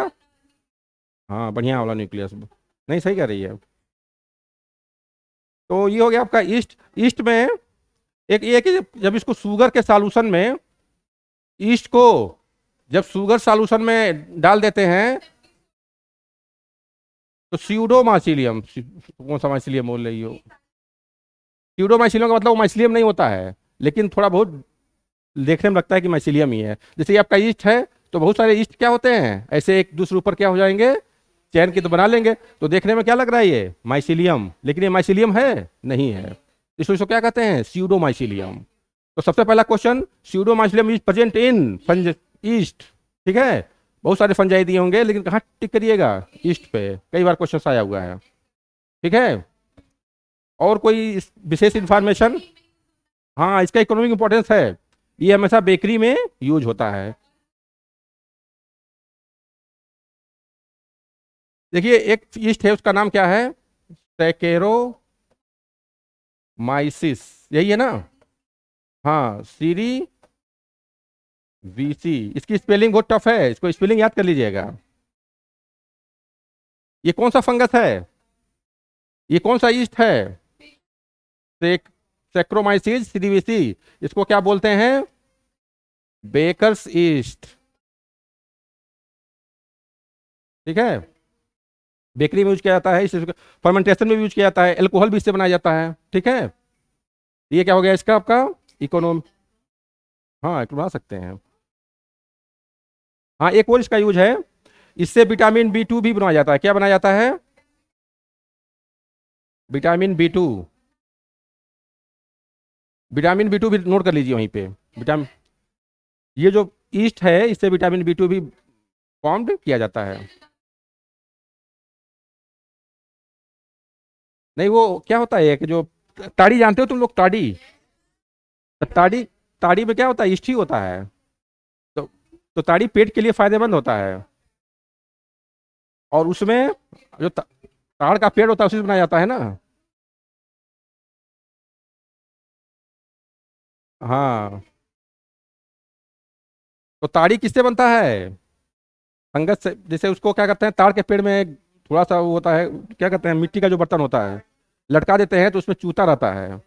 हाँ, बढ़िया वाला न्यूक्लियस। नहीं, सही कह रही है। तो ये हो गया आपका ईस्ट। ईस्ट में एक ये कि जब इसको शुगर के सॉल्यूशन में, ईस्ट को जब शुगर सॉल्यूशन में डाल देते हैं तो स्यूडोमाइसिलियम, कौन सा माइसिलियम बोल रही हो? स्यूडोमाइसिलियम का मतलब वो माइसिलियम नहीं होता है, लेकिन थोड़ा बहुत देखने में लगता है कि माइसिलियम ही है। जैसे ये आपका ईस्ट है, तो बहुत सारे ईस्ट क्या होते हैं, ऐसे एक दूसरे ऊपर क्या हो जाएंगे, चैन की तो बना लेंगे, तो देखने में क्या लग रहा है ये माइसिलियम, लेकिन ये माइसिलियम है नहीं है। इसको क्या कहते हैं? स्यूडोमाइसिलियम। तो सबसे पहला question, pseudomycelium is present in fungi yeast, ठीक है। बहुत सारे फंजाई दिए होंगे, लेकिन कहाँ टिक करिएगा? ईस्ट पे। कई बार क्वेश्चन आया हुआ है, ठीक है। और कोई विशेष इंफॉर्मेशन? हाँ, इसका इकोनॉमिक इंपॉर्टेंस है, ये हमेशा बेकरी में यूज होता है। देखिए एक यीस्ट है, उसका नाम क्या है? सैकेरोमाइसिस, यही है ना? हाँ, सीरी वीसी। इसकी स्पेलिंग बहुत टफ है, इसको स्पेलिंग याद कर लीजिएगा। ये कौन सा फंगस है? ये कौन सा यीस्ट है? सैक्रोमाइसिस सीरीवीसी। इसको क्या बोलते हैं? बेकर्स ईस्ट, ठीक है। बेकरी में यूज किया जाता है, इस फर्मेंटेशन में भी यूज किया जाता है, एल्कोहल भी इससे बनाया जाता है, ठीक है। ये क्या हो गया इसका आपका इकोनॉमी? हाँ, एक बना सकते हैं। हाँ, एक और इसका यूज है, इससे विटामिन B2 भी बनाया जाता है। क्या बनाया जाता है? Vitamin B2। विटामिन B2 भी नोट कर लीजिए वहीं पे। विटामिन, ये जो ईस्ट है, इससे विटामिन B2 भी फॉर्म्ड किया जाता है। नहीं, वो क्या होता है कि जो ताड़ी जानते हो तुम लोग, ताड़ी? तो ताड़ी, ताड़ी में क्या होता है, ईस्ट ही होता है। तो ताड़ी पेट के लिए फायदेमंद होता है। और उसमें जो ताड़ का पेड़ होता है उसी से बनाया जाता है ना। हाँ, तो ताड़ी किससे बनता है? फंगस से। जैसे उसको क्या करते हैं, ताड़ के पेड़ में थोड़ा सा वो होता है, क्या कहते हैं, मिट्टी का जो बर्तन होता है, लटका देते हैं तो उसमें चूता रहता है।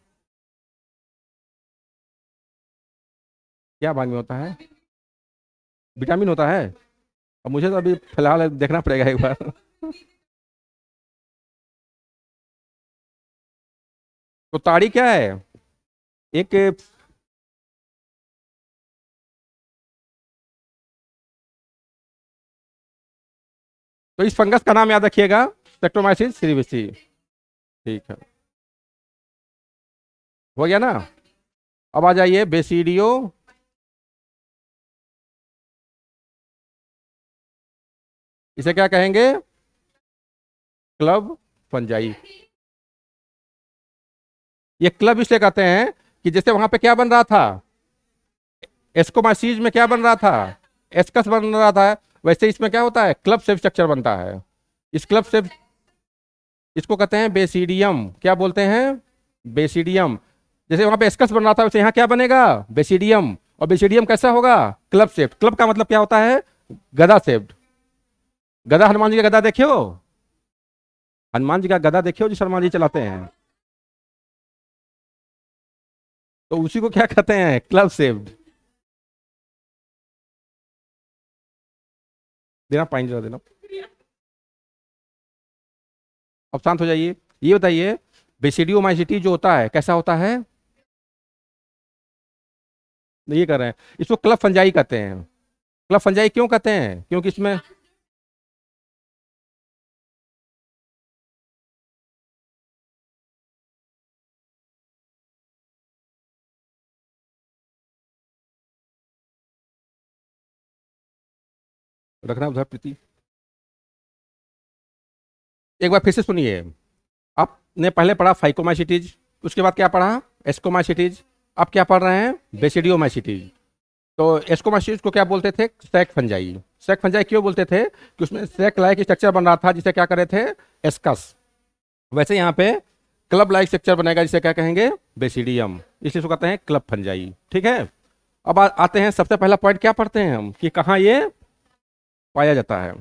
क्या भाग में होता है? विटामिन होता है। अब मुझे तो अभी फिलहाल देखना पड़ेगा एक बार। तो ताड़ी क्या है? एक, तो इस फंगस का नाम याद रखिएगा, स्ट्रेप्टोमाइसिस सीरियसी। ठीक है, हो गया ना। अब आ जाइए बेसिडियो, इसे क्या कहेंगे? Club fungi. ये क्लब इसलिए कहते हैं कि जैसे वहां पे क्या बन रहा था, एस्कोमाइसीज में क्या बन रहा था, एस्कस बन रहा था, वैसे इसमें क्या होता है, क्लब शेप स्ट्रक्चर बनता है। इस क्लब शेप, इसको कहते हैं बेसिडियम। क्या बोलते हैं? बेसिडियम। जैसे वहां पे एस्कस बन रहा था वैसे यहाँ क्या बनेगा, बेसिडियम। और बेसिडियम कैसा होगा, क्लब शेप। क्लब का मतलब क्या होता है, गदा शेप्ड। गदा, हनुमान जी का गदा देखियो, हनुमान जी का गदा देखियो जिस हनुमान जी चलाते हैं, तो उसी को क्या कहते हैं, क्लब शेप्ड। देना, पाइन जरा देना। अब शांत हो जाइए। ये बताइए, बेसिडियोमाइसिटी जो होता है कैसा होता है? ये कर रहे हैं, इसको क्लब फंजाई कहते हैं। क्लब फंजाई क्यों कहते हैं, क्योंकि इसमें, रखना उधर प्रीति, एक बार फिर से सुनिए। आपने पहले पढ़ा फाइकोमाइसिटीज, उसके बाद क्या पढ़ा, एस्कोमाइसिटीज। अब क्या पढ़ रहे हैं, बेसिडियोमाइसिटीज। तो एस्कोमाइसिटीज को क्या बोलते थे, सैक फंजाई। सैक फंजाई क्यों बोलते थे, कि उसमें सैक लाइक स्ट्रक्चर बन रहा था जिसे क्या करे थे, एस्कस। वैसे यहाँ पे क्लब लाइक स्ट्रक्चर बनेगा जिसे क्या कहेंगे, बेसिडियम, इसलिए इसको कहते हैं क्लब फंजाई। ठीक है। अब आते हैं, सबसे पहला पॉइंट क्या पढ़ते हैं हम, कि कहाँ ये पाया जाता है।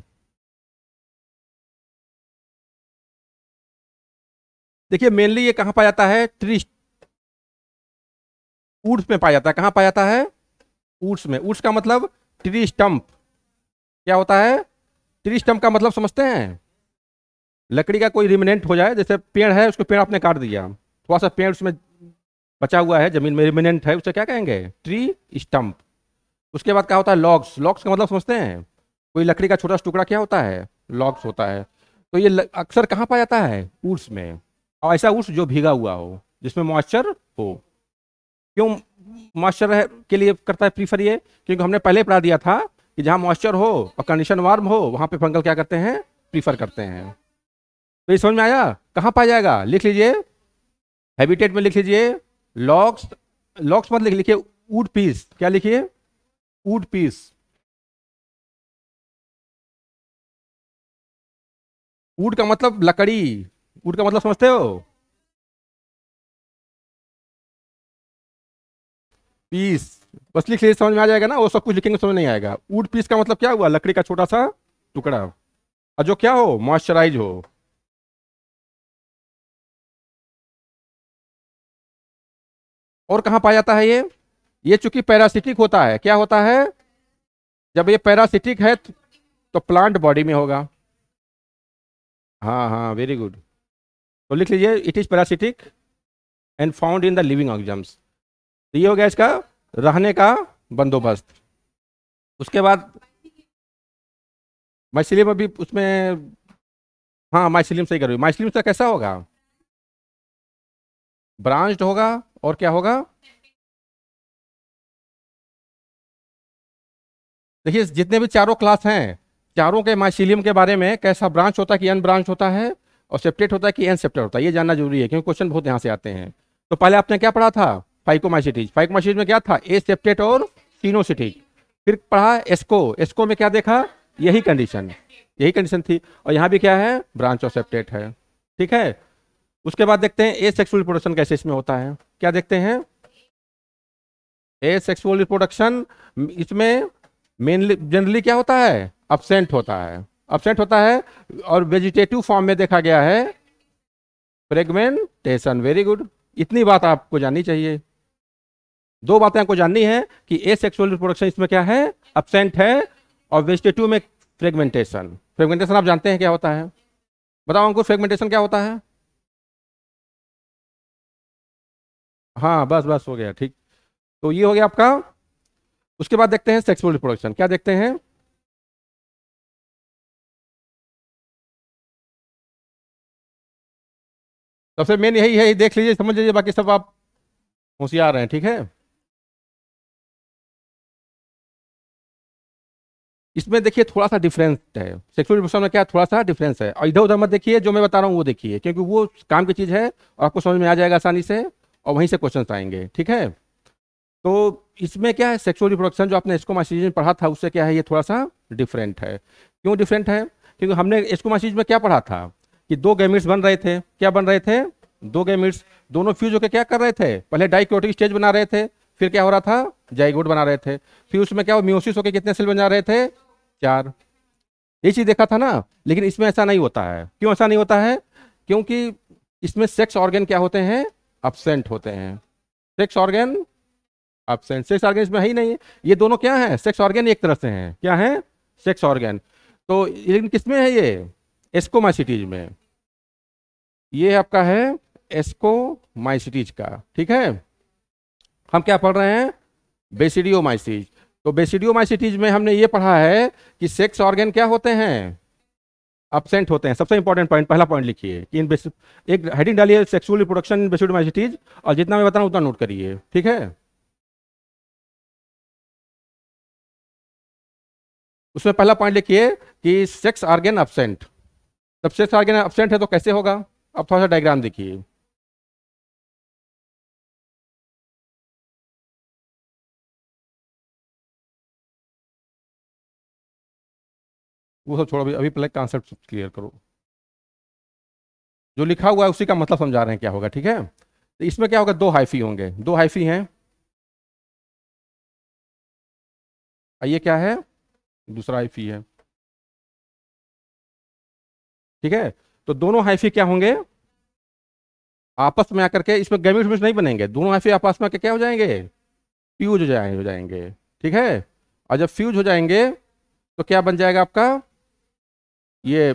देखिए मेनली ये कहाँ पाया जाता है, ट्री, वुड्स में पाया जाता है। कहाँ पाया जाता है, वुड्स में। वुड्स का मतलब ट्री स्टंप। क्या होता है, ट्री स्टंप का मतलब समझते हैं, लकड़ी का कोई रिमिनेंट हो जाए, जैसे पेड़ है, उसको पेड़ आपने काट दिया, थोड़ा सा पेड़ उसमें बचा हुआ है, जमीन में रिमिनेंट है, उसे क्या कहेंगे, ट्री स्टंप। उसके बाद क्या होता है, लॉग्स। लॉग्स का मतलब समझते हैं, कोई लकड़ी का छोटा सा टुकड़ा क्या होता है, लॉग्स होता है। तो ये अक्सर कहाँ पाया जाता है, वुड्स में। और ऐसा वुड्स जो भीगा हुआ हो, जिसमें मॉइस्चर हो। क्यों मॉइस्चर के लिए करता है प्रीफर ये, क्योंकि हमने पहले पढ़ा दिया था कि जहाँ मॉइस्चर हो और कंडीशन वार्म हो वहाँ पे फंगल क्या करते हैं, प्रीफर करते हैं। तो ये समझ में आया, कहाँ पाया जाएगा, लिख लीजिए, हैबिटेट में लिख लीजिए, लॉग्स। लॉग्स मत लिखिए, वुड पीस। क्या लिखिए, वुड पीस। वुड का मतलब लकड़ी, वुड का मतलब समझते हो, पीस। बस लिख लीजिए, समझ में आ जाएगा ना, वो सब कुछ लिखेंगे समझ नहीं आएगा। वुड पीस का मतलब क्या हुआ, लकड़ी का छोटा सा टुकड़ा, और जो क्या हो, मॉइस्चराइज हो। और कहाँ पाया जाता है ये चूंकि पैरासिटिक होता है, क्या होता है, जब ये पैरासिटिक है तो प्लांट बॉडी में होगा। हाँ हाँ, वेरी गुड। तो लिख लीजिए, it is parasitic and found in the living organisms. तो ये हो गया इसका रहने का बंदोबस्त। उसके बाद माइसिलियम अभी उसमें, हाँ माइसिलियम सही कर रही हो। माइसिलियम से कैसा होगा, ब्रांच्ड होगा, और क्या होगा, देखिए जितने भी चारों क्लास हैं, चारों के माइसीलियम के बारे में कैसा ब्रांच होता है कि एन ब्रांच होता है और सेप्टेट होता है कि एन सेप्टेट होता है, ये जानना जरूरी है क्योंकि क्वेश्चन बहुत यहाँ से आते हैं। तो पहले आपने क्या पढ़ा था? फाइकोमाइसीटीज। फाइकोमाइसीटीज में क्या था? ए सेप्टेट और सिनोसिटिक। फिर पढ़ा एस्को। एस्को में क्या देखा? यही कंडीशन थी। और यहाँ भी क्या है? ब्रांच और सेप्टेट है। ठीक है। उसके बाद देखते हैं ए सेक्सुअल रिप्रोडक्शन कैसे इसमें होता है। क्या देखते हैं? ए सेक्सुअल रिप्रोडक्शन इसमें मेनली जनरली क्या होता है? अब्सेंट होता है और वेजिटेटिव फॉर्म में देखा गया है फ्रेगमेंटेशन। Very good. इतनी बात आपको जाननी चाहिए। दो बातें आपको जाननी है कि ए सेक्सुअल रिप्रोडक्शन इसमें क्या है? अब्सेंट है, और वेजिटेटिव में फ्रेगमेंटेशन आप जानते हैं क्या होता है? बताओ हमको, फ्रेगमेंटेशन क्या होता है? हाँ बस बस हो गया, ठीक। तो ये हो गया आपका। उसके बाद देखते हैं सेक्सुअल रिप्रोडक्शन। क्या देखते हैं? सबसे मेन यही है, देख लीजिए, समझ लीजिए, बाकी सब आप होशियार हैं। ठीक है। इसमें देखिए थोड़ा सा डिफरेंस है, सेक्सुअल रिप्रोडक्शन में क्या थोड़ा सा डिफरेंस है, और इधर उधर मत देखिए, जो मैं बता रहा हूँ वो देखिए, क्योंकि वो काम की चीज़ है और आपको समझ में आ जाएगा आसानी से, और वहीं से क्वेश्चन आएंगे। ठीक है। तो इसमें क्या है, सेक्सुअल रिप्रोडक्शन जो आपने एस्कोमाइसीज में पढ़ा था उससे क्या है, ये थोड़ा सा डिफरेंट है। क्यों डिफरेंट है? क्योंकि हमने एस्कोमाइसीज में क्या पढ़ा था कि दो गैमेट्स बन रहे थे। क्या बन रहे थे? दो गैमेट्स, दोनों फ्यूज होकर क्या कर रहे थे? पहले डाइक्रोटिक स्टेज बना रहे थे, फिर क्या हो रहा था? जाइगोट बना रहे थे। फिर उसमें क्या, मियोसिस होकर कितने सेल बना रहे थे? 4। ये चीज देखा था ना। लेकिन इसमें ऐसा नहीं होता है। क्यों ऐसा नहीं होता है? क्योंकि इसमें सेक्स ऑर्गन क्या होते हैं? अब्सेंट होते हैं। Sex organ absent, sex organ इसमें है ही नहीं है। ये दोनों क्या है? सेक्स ऑर्गन एक तरह से हैं। क्या है? Sex organ. तो लेकिन किसमें है ये? एस्कोमाइसीटीज में। ये आपका है एस्कोमाइसीटीज का। ठीक है। हम क्या पढ़ रहे हैं? बेसिडियोमाइसीज। तो बेसिडियोमाइसीटीज में हमने ये पढ़ा है कि सेक्स ऑर्गन क्या होते हैं? अब्सेंट होते हैं। सबसे इंपॉर्टेंट पॉइंट, पहला पॉइंट लिखिए कि एक हेडिंग डालिए, सेक्सुअल रिप्रोडक्शन इन बेसिडियोमाइसीटीज, और जितना मैं बता रहा हूं उतना नोट करिए। ठीक है। उसमें पहला पॉइंट लिखिए कि सेक्स ऑर्गन अब्सेंट। जब सेक्स ऑर्गन अब्सेंट है तो कैसे होगा? अब थोड़ा सा डायग्राम देखिए। वो सब छोड़ो, अभी अभी पहले कॉन्सेप्ट क्लियर करो। जो लिखा हुआ है उसी का मतलब समझा रहे हैं क्या होगा। ठीक है। तो इसमें क्या होगा? दो हाइफी होंगे, दो हाइफी हैं। और ये क्या है? दूसरा हाइफी है। ठीक है। तो दोनों हाइफी क्या होंगे? आपस में आकर के, इसमें गैमेट्स में नहीं बनेंगे, दोनों हाइफी आपस में आकर क्या हो जाएंगे? फ्यूज हो जाएंगे। ठीक है। और जब फ्यूज हो जाएंगे तो क्या बन जाएगा आपका? ये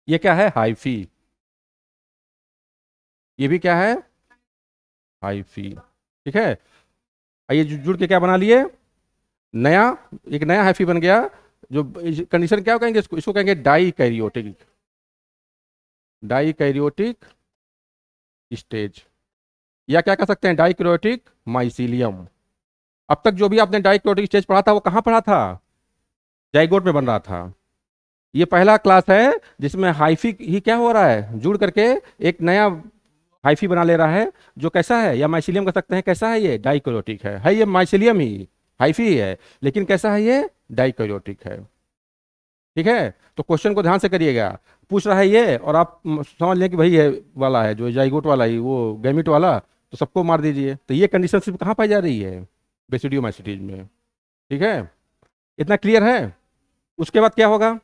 ये क्या है? हाइफी। ये भी क्या है? हाइफी। ठीक है। और ये जुड़ के क्या बना लिए? नया, एक नया हाइफी बन गया। जो कंडीशन क्या कहेंगे इसको कहेंगे dikaryotic. Dikaryotic stage, या क्या कह सकते हैं? Dikaryotic mycelium. अब तक जो भी आपने डाइक्रोटिक स्टेज पढ़ा था वो कहाँ पढ़ा था? जाइगोट में बन रहा था। ये पहला क्लास है जिसमें हाइफी ही क्या हो रहा है? जुड़ करके एक नया हाइफी बना ले रहा है, जो कैसा है? या माइसीलियम कह सकते हैं। कैसा है? ये डाइक्रोटिक है ये माइसीलियम ही, हाइफी ही है, लेकिन कैसा है? ये डाइक्रोटिक है। ठीक है। तो क्वेश्चन को ध्यान से करिएगा। पूछ रहा है ये, और आप समझ लें कि भाई ये वाला है, जो जाइगोट वाला ही, वो गैमिट वाला, तो सबको मार दीजिए। तो ये कंडीशन सिर्फ कहाँ पाई जा रही है? बेसिडियोमाइसीटीज में। ठीक है। इतना क्लियर है? उसके बाद क्या होगा?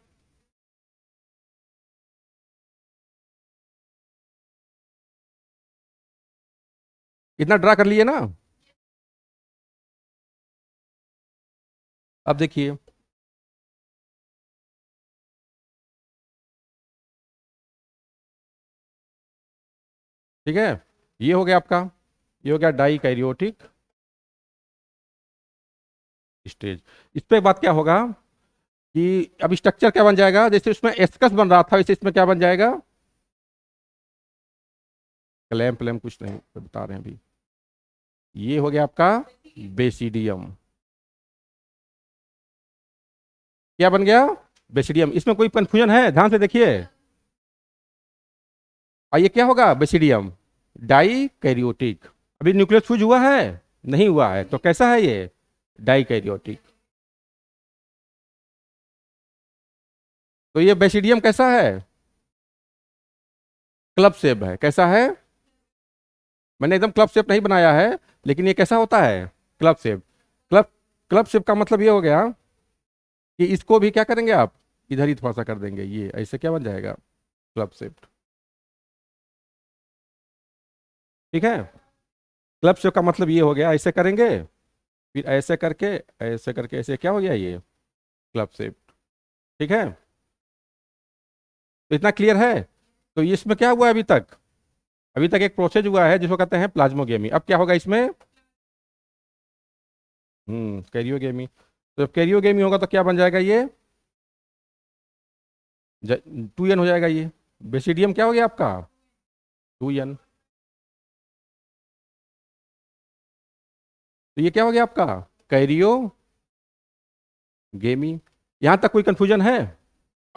इतना ड्रा कर लिए ना। अब देखिए, ठीक है, ये हो गया आपका, ये हो गया डाई कैरियोटिक स्टेज। इस पे बात क्या होगा कि अब स्ट्रक्चर क्या बन जाएगा? जैसे उसमें एस्कस बन रहा था, वैसे इसमें क्या बन जाएगा? क्लैम प्लैम कुछ नहीं बता रहे हैं अभी। ये हो गया आपका बेसिडियम। क्या बन गया? बेसिडियम। इसमें कोई कंफ्यूजन है? ध्यान से देखिए। और ये क्या होगा? Basidium dikaryotic. अभी न्यूक्लियस फ्यूज हुआ है? नहीं हुआ है, तो कैसा है ये? Dikaryotic. तो ये बेसिडियम कैसा है? क्लब शेप है। कैसा है? मैंने एकदम क्लब शेप नहीं बनाया है, लेकिन ये कैसा होता है? Club shape. Club club shape का मतलब ये हो गया कि इसको भी क्या करेंगे आप? इधर ही थोड़ा सा कर देंगे, ये ऐसे क्या बन जाएगा? Club shape. ठीक है। क्लब शेप का मतलब ये हो गया, ऐसे करेंगे, फिर ऐसे करके ऐसे क्या हो गया ये? Club shape. ठीक है। तो इतना क्लियर है? तो इसमें क्या हुआ है अभी तक? अभी तक एक प्रोसेस हुआ है जिसको कहते हैं प्लाज्मोगेमी। अब क्या होगा इसमें? कैरियोगेमी। तो जब कैरियोगेमी होगा तो क्या बन जाएगा ये? 2n हो जाएगा ये। बेसिडियम क्या हो गया आपका? 2n। तो ये क्या हो गया आपका? कैरियोगेमी। यहां तक कोई कंफ्यूजन है?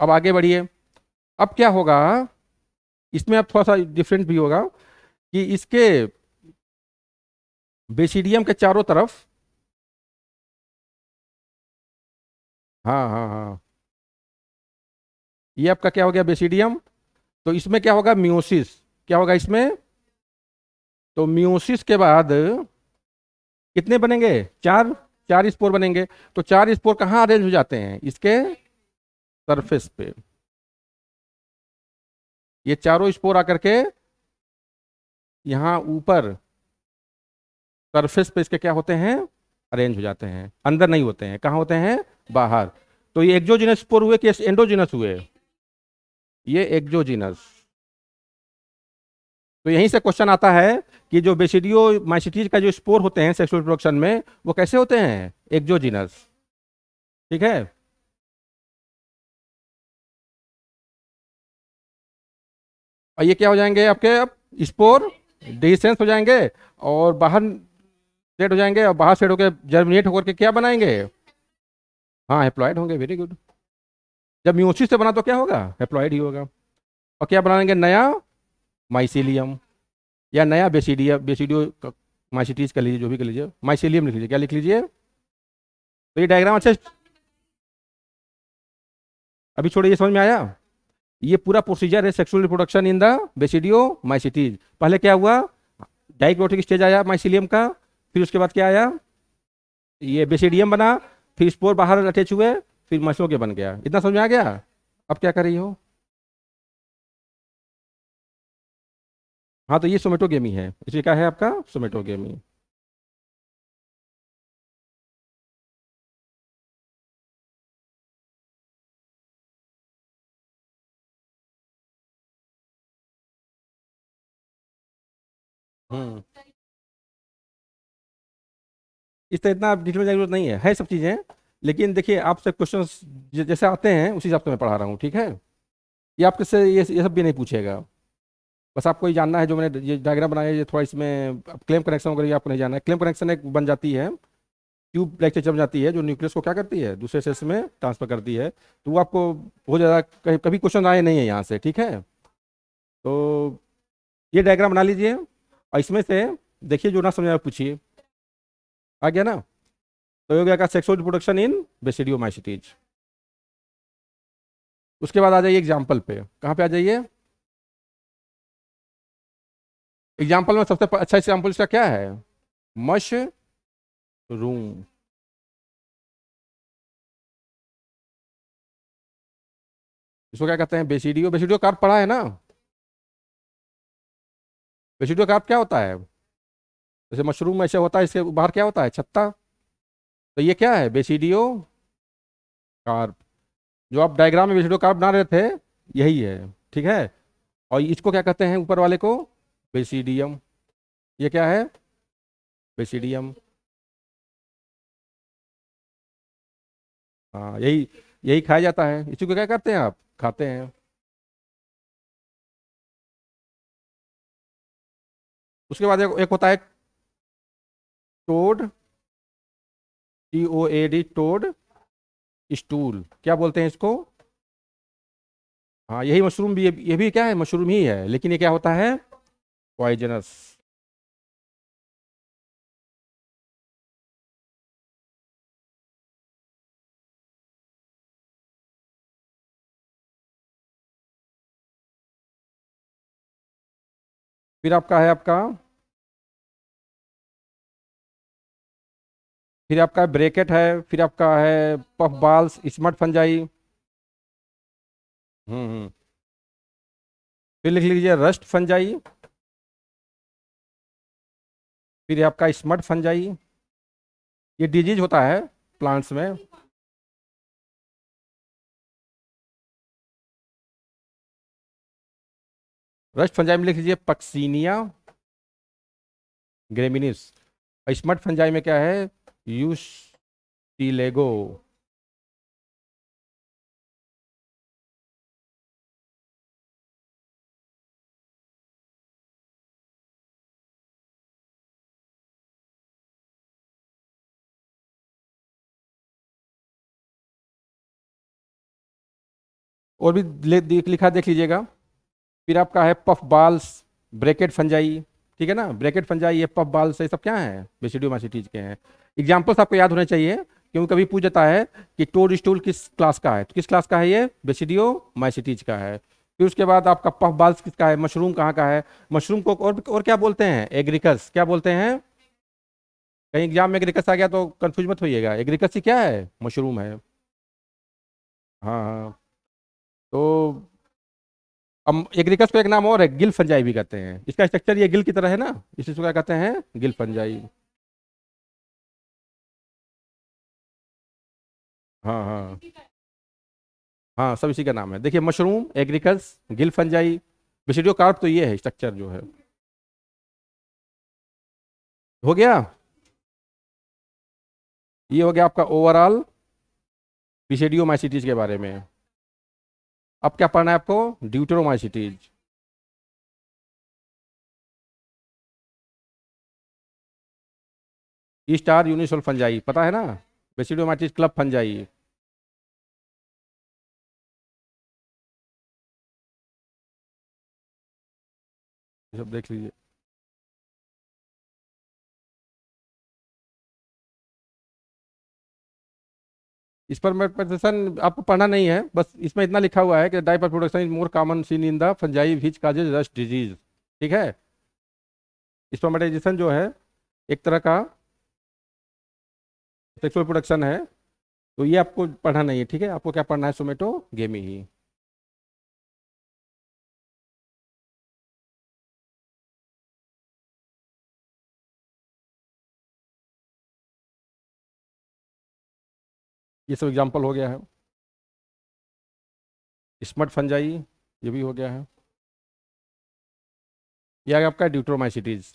अब आगे बढ़िए। अब क्या होगा? इसमें अब थोड़ा सा डिफरेंट भी होगा कि इसके बेसिडियम के चारों तरफ, हाँ हाँ हाँ, ये आपका क्या हो गया? बेसिडियम। तो इसमें क्या होगा? मियोसिस। क्या होगा इसमें? तो मियोसिस के बाद कितने बनेंगे? चार। चार स्पोर बनेंगे। तो चार स्पोर कहाँ अरेंज हो जाते हैं? इसके सरफेस पे। ये चारों स्पोर आकर के यहाँ ऊपर सरफेस पे इसके क्या होते हैं? अरेंज हो जाते हैं। अंदर नहीं होते हैं। कहाँ होते हैं? बाहर। तो ये एक्सोजिनस स्पोर हुए कि एंडोजिनस हुए? ये एक्सोजिनस। तो यहीं से क्वेश्चन आता है कि जो बेसिडियो माइसिटीज का जो स्पोर होते हैं सेक्सुअल रिप्रोडक्शन में, वो कैसे होते हैं? एक्सोजिनस। ठीक है। और ये क्या हो जाएंगे आपके? अब स्पोर डिसेंस हो जाएंगे और बाहर सेट हो जाएंगे, और बाहर सेट होकर जर्मिनेट होकर के क्या बनाएंगे? हाँ, हेप्लॉइड होंगे। Very good. जब म्यूसिस से बना तो क्या होगा? हेप्लॉइड ही होगा। और क्या बनाएंगे? नया माइसिलियम, या नया बेसिडिया, बेसिडियो माइसिटीज कर लीजिए, जो भी कर लीजिए। माइसिलियम लिख लीजिए। क्या लिख लीजिए? तो ये डायग्राम अच्छा, अभी छोड़िए, ये समझ में आया? ये पूरा प्रोसीजर है sexual reproduction in the basidio mycetes. पहले क्या हुआ? डाइक्रोटिक स्टेज आया माइसिलियम का, फिर उसके बाद क्या आया? ये बेसिडियम बना, फिर स्पोर बाहर अटैच हुए, फिर मशो के बन गया। इतना समझ में आ गया? अब क्या कर रही हो? हाँ, तो ये सोमेटोगेमी है। इसलिए क्या है आपका? सोमेटोगेमी। हम्म। इस तरह इतना डिटेल में जाने की जरूरत नहीं है सब चीज़ें। लेकिन देखिए, आपसे क्वेश्चन जैसे आते हैं उसी हिसाब से मैं पढ़ा रहा हूँ। ठीक है। ये आपके से ये सब भी नहीं पूछेगा। बस आपको ये जानना है, जो मैंने ये डायग्राम बनाया है, ये थोड़ा इसमें क्लेम कनेक्शन वगैरह ये आपको नहीं जानना है। क्लेम कनेक्शन एक बन जाती है, ट्यूब लाइक से बन जाती है, जो न्यूक्लियस को क्या करती है? दूसरे सेल्स में ट्रांसफर करती है। तो वो आपको बहुत ज़्यादा कहीं कभी क्वेश्चन आए नहीं है यहाँ से। ठीक है। तो ये डायग्राम बना लीजिए, और इसमें से देखिए, जो ना समझ आए पूछिए। आ गया ना? तो ये हो गया सेक्सुअल रिप्रोडक्शन इन बेसिडियोमाइसिटीज। उसके बाद आ जाइए एग्जाम्पल पे। कहाँ पे आ जाइए? एग्जाम्पल में सबसे अच्छा एग्जाम्पल इसका क्या है? मशरूम। इसको क्या कहते हैं? बेसिडियो। बेसिडियो कार्प पढ़ा है ना? बेसिडियो कार्प क्या होता है? जैसे मशरूम ऐसे होता है, इसके बाहर क्या होता है? छत्ता। तो ये क्या है? Basidio carp. जो आप डायग्राम में बेसिडियो कार्प बना रहे थे, यही है। ठीक है। और इसको क्या कहते हैं ऊपर वाले को? बेसिडियम। ये क्या है? बेसिडियम। हाँ, यही यही खाया जाता है। इसी को क्या करते हैं आप? खाते हैं। उसके बाद एक होता है टोड TOAD, टोड स्टूल, क्या बोलते हैं इसको? हाँ यही मशरूम भी, ये भी क्या है, मशरूम ही है, लेकिन ये क्या होता है, पॉइजनस। फिर आपका है आपका, फिर आपका ब्रेकेट है, फिर आपका है पफ बाल्स, स्मट फंजाई। हम्म। फिर लिख लीजिए रस्ट फंजाई, फिर आपका स्मट फंजाई। ये डिजीज होता है प्लांट्स में। रस्ट फंजाई में लिख लीजिए पक्सीनिया ग्रेमिनिस। स्मट फंजाई में क्या है, यूस टीलेगो। और भी लिखा देख लीजिएगा। फिर आपका है पफ बाल्स, ब्रैकेट फंजाई, ठीक है ना, ब्रैकेट फंजाई, ये पफ बाल्स, ये सब क्या है, बेसिडियोमाइसीटीज के हैं। एग्जाम्पल्स आपको याद होने चाहिए, क्योंकि कभी पूछ जाता है कि टोड स्टूल किस क्लास का है, तो किस क्लास का है, ये बेसिडियोमाइसीटीज का है। फिर उसके बाद आपका पफ बाल्स किसका है, मशरूम कहाँ का है, मशरूम को और क्या बोलते हैं, एग्रिकस, क्या बोलते हैं? कहीं एग्जाम में एग्रिकस आ गया तो कंफ्यूज मत होइएगा, एग्रिकस ही क्या है, मशरूम है। हाँ हाँ। तो अब एग्रिकस को एक नाम और है, गिल फंजाई भी कहते हैं, इसका स्ट्रक्चर ये गिल की तरह है ना, इसलिए इसको क्या कहते हैं, गिल फंजाई। हाँ हाँ। हाँ सब इसी का नाम है, देखिए mushroom, agaricus, gill fungi, basidiocarp, तो ये है स्ट्रक्चर जो है। हो गया, ये हो गया आपका ओवरऑल पिसेडियोमाइसिटीज के बारे में। अब क्या पढ़ना है आपको, ड्यूटेरोमाइसिटीज। ई स्टार यूनिसोल फंजाई पता है ना, बेसिडियोमाइसिटीज क्लब फंजाई। ये सब देख लीजिए। इस पर मैं प्रेजेंटेशन आपको पढ़ना नहीं है, बस इसमें इतना लिखा हुआ है कि diaper production is more common seen in the fungi which causes rust disease, ठीक है। स्पर्मेटाइजेशन जो है एक तरह का सेक्सुअल प्रोडक्शन है, तो ये आपको पढ़ना नहीं है, ठीक है, आपको क्या पढ़ना है, सोमेटो गेमी ही। ये सब एग्जाम्पल हो गया है। स्मट फंजाई, ये भी हो गया है। ये आ गया आपका ड्यूट्रोमाइसिटीज।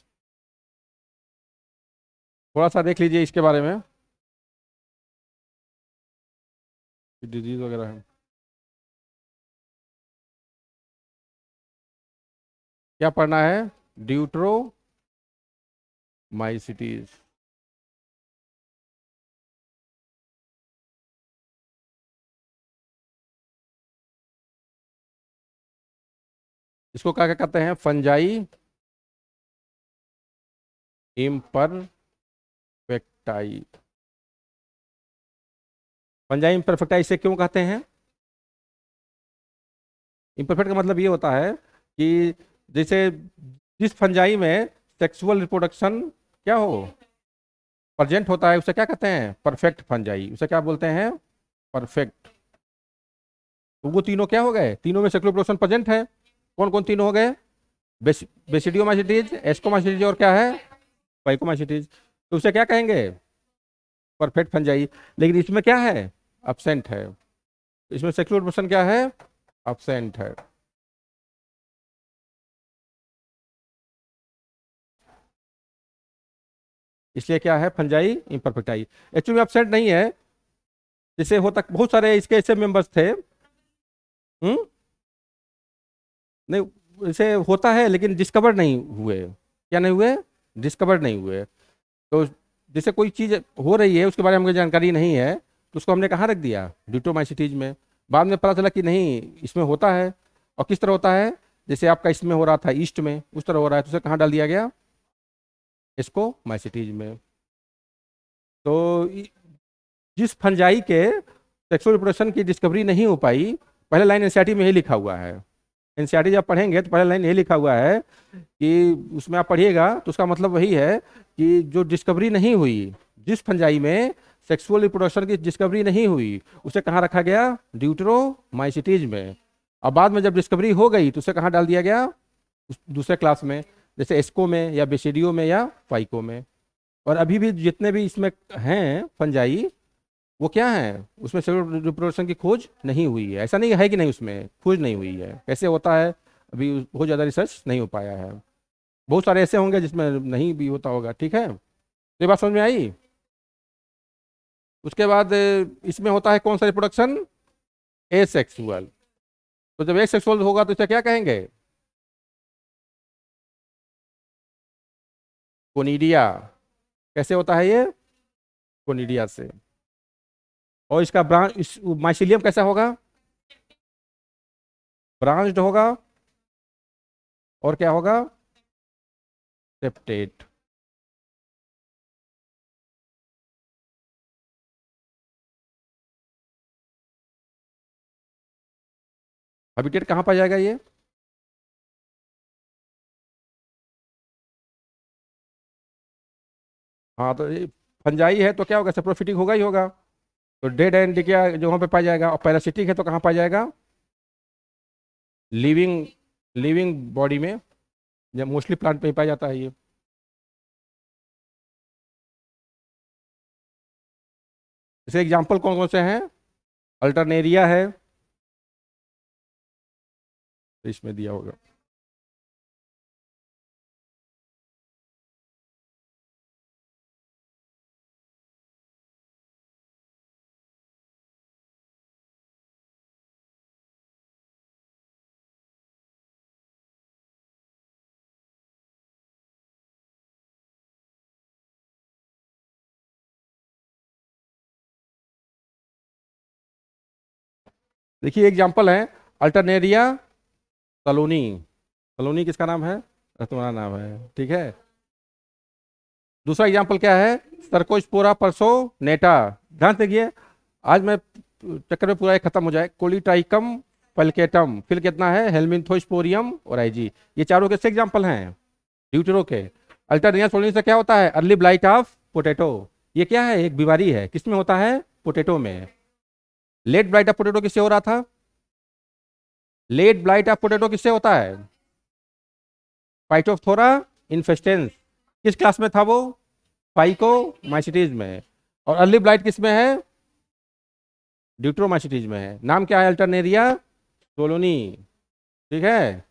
थोड़ा सा देख लीजिए इसके बारे में, डिजीज वगैरह है। क्या पढ़ना है, ड्यूट्रोमाइसिटीज। इसको क्या क्या कहते हैं, फंजाई इम्परफेक्टाई। फंजाई इम्परफेक्टाई से क्यों कहते हैं, इम्परफेक्ट का मतलब ये होता है कि जैसे जिस फंजाई में सेक्सुअल रिप्रोडक्शन क्या हो, प्रेजेंट होता है, उसे क्या कहते हैं, परफेक्ट फंजाई, उसे क्या बोलते हैं, परफेक्ट। तो वो तीनों क्या हो गए, तीनों में सेक्सुअल रिप्रोडक्शन प्रेजेंट है, कौन कौन तीनों हो गए, बेसिडियोमाइसिटीज, एस्कोमाइसिटीज, और क्या है, पाइकोमाइसिटीज। तो उसे क्या कहेंगे, परफेक्ट फंजाई। लेकिन इसमें क्या है, अब्सेंट है, इसमें सेक्सुअल रिप्रोडक्शन क्या है, अब्सेंट है। इसलिए क्या है, फंजाई इम्परफेक्टाई। एक्चुअली अब्सेंट नहीं है, जैसे होता बहुत सारे इसके ऐसे मेंबर्स थे। नहीं, इसे होता है लेकिन डिस्कवर नहीं हुए, क्या नहीं हुए, डिस्कवर नहीं हुए। तो जैसे कोई चीज़ हो रही है उसके बारे में हमको जानकारी नहीं है तो उसको हमने कहाँ रख दिया, ड्यूटोमाइसिटीज में। बाद में पता चला कि नहीं इसमें होता है, और किस तरह होता है, जैसे आपका इसमें हो रहा था ईस्ट में, उस तरह हो रहा है, तो उसे कहाँ डाल दिया गया, इसको माइसिटीज में। तो जिस फंजाई के सेक्सुअल रिप्रोडक्शन की डिस्कवरी नहीं हो पाई, पहले लाइन एनसीईआरटी में यही लिखा हुआ है। एनसीईआरटी जब पढ़ेंगे तो पहले लाइन यही लिखा हुआ है कि उसमें आप पढ़िएगा तो उसका मतलब वही है कि जो डिस्कवरी नहीं हुई, जिस फंजाई में सेक्सुअल रिप्रोडक्शन की डिस्कवरी नहीं हुई, उसे कहाँ रखा गया, ड्यूटरोमाइसिटीज में। और बाद में जब डिस्कवरी हो गई तो उसे कहाँ डाल दिया गया, दूसरे क्लास में, जैसे एस्को में या बेसिडियो में या फाइको में। और अभी भी जितने भी इसमें हैं फंजाई, वो क्या है, उसमें सेक्सुअल रिप्रोडक्शन की खोज नहीं हुई है। ऐसा नहीं है कि नहीं, उसमें खोज नहीं हुई है। कैसे होता है अभी बहुत ज़्यादा रिसर्च नहीं हो पाया है। बहुत सारे ऐसे होंगे जिसमें नहीं भी होता होगा। ठीक है, ये बात समझ में आई। उसके बाद इसमें होता है कौन सा रिप्रोडक्शन, एसेक्सुअल। तो जब एसेक्सुअल होगा तो इसे क्या कहेंगे, कोनिडिया। कैसे होता है ये, कोनिडिया से। और इसका ब्रांच, इस माइसिलियम कैसा होगा, ब्रांच्ड होगा। और क्या होगा, सेप्टेट। हैबिटेट कहाँ पाया जाएगा ये, हाँ तो ये फंजाई है तो क्या होगा, सेप्रोफिटिक होगा ही होगा। तो डेड एंड क्या जो वहाँ पे पाया जाएगा। और पैरासिटिक है तो कहाँ पाया जाएगा, लिविंग, लिविंग बॉडी में, जब मोस्टली प्लांट पे ही पाया जाता है ये। जैसे एग्जाम्पल कौन कौन से हैं, अल्टरनेरिया है, तो इसमें दिया होगा। देखिए एग्जाम्पल है, अल्टरनेरिया सलोनी। सलोनी किसका नाम है, तुम्हारा नाम है, ठीक है। दूसरा एग्जाम्पल क्या है, सर्कोस्पोरा पर्सोनेटा। ध्यान से देखिए, आज मैं चक्कर में पूरा एक खत्म हो जाए। कोलिटाइकम पल्केटम, फिर कितना है, हेलमिंथोस्पोरियम और आईजी। ये चारों कैसे एग्जाम्पल हैं, ड्यूटेरो के। अल्टरनेरिया सलोनी से क्या होता है, अर्ली ब्लाइट ऑफ पोटैटो। ये क्या है, एक बीमारी है, किसमें होता है, पोटैटो में। लेट ब्लाइट ऑफ पोटैटो किससे हो रहा था, लेट ब्लाइट ऑफ पोटैटो किससे होता है, फाइटोफथोरा इन्फेस्टेंस। किस क्लास में था वो, फाइकोमाइसिटीज में। और अर्ली ब्लाइट किस में है, ड्यूट्रोमाइसिटीज में है। नाम क्या है, अल्टरनेरिया सोलोनी, ठीक है।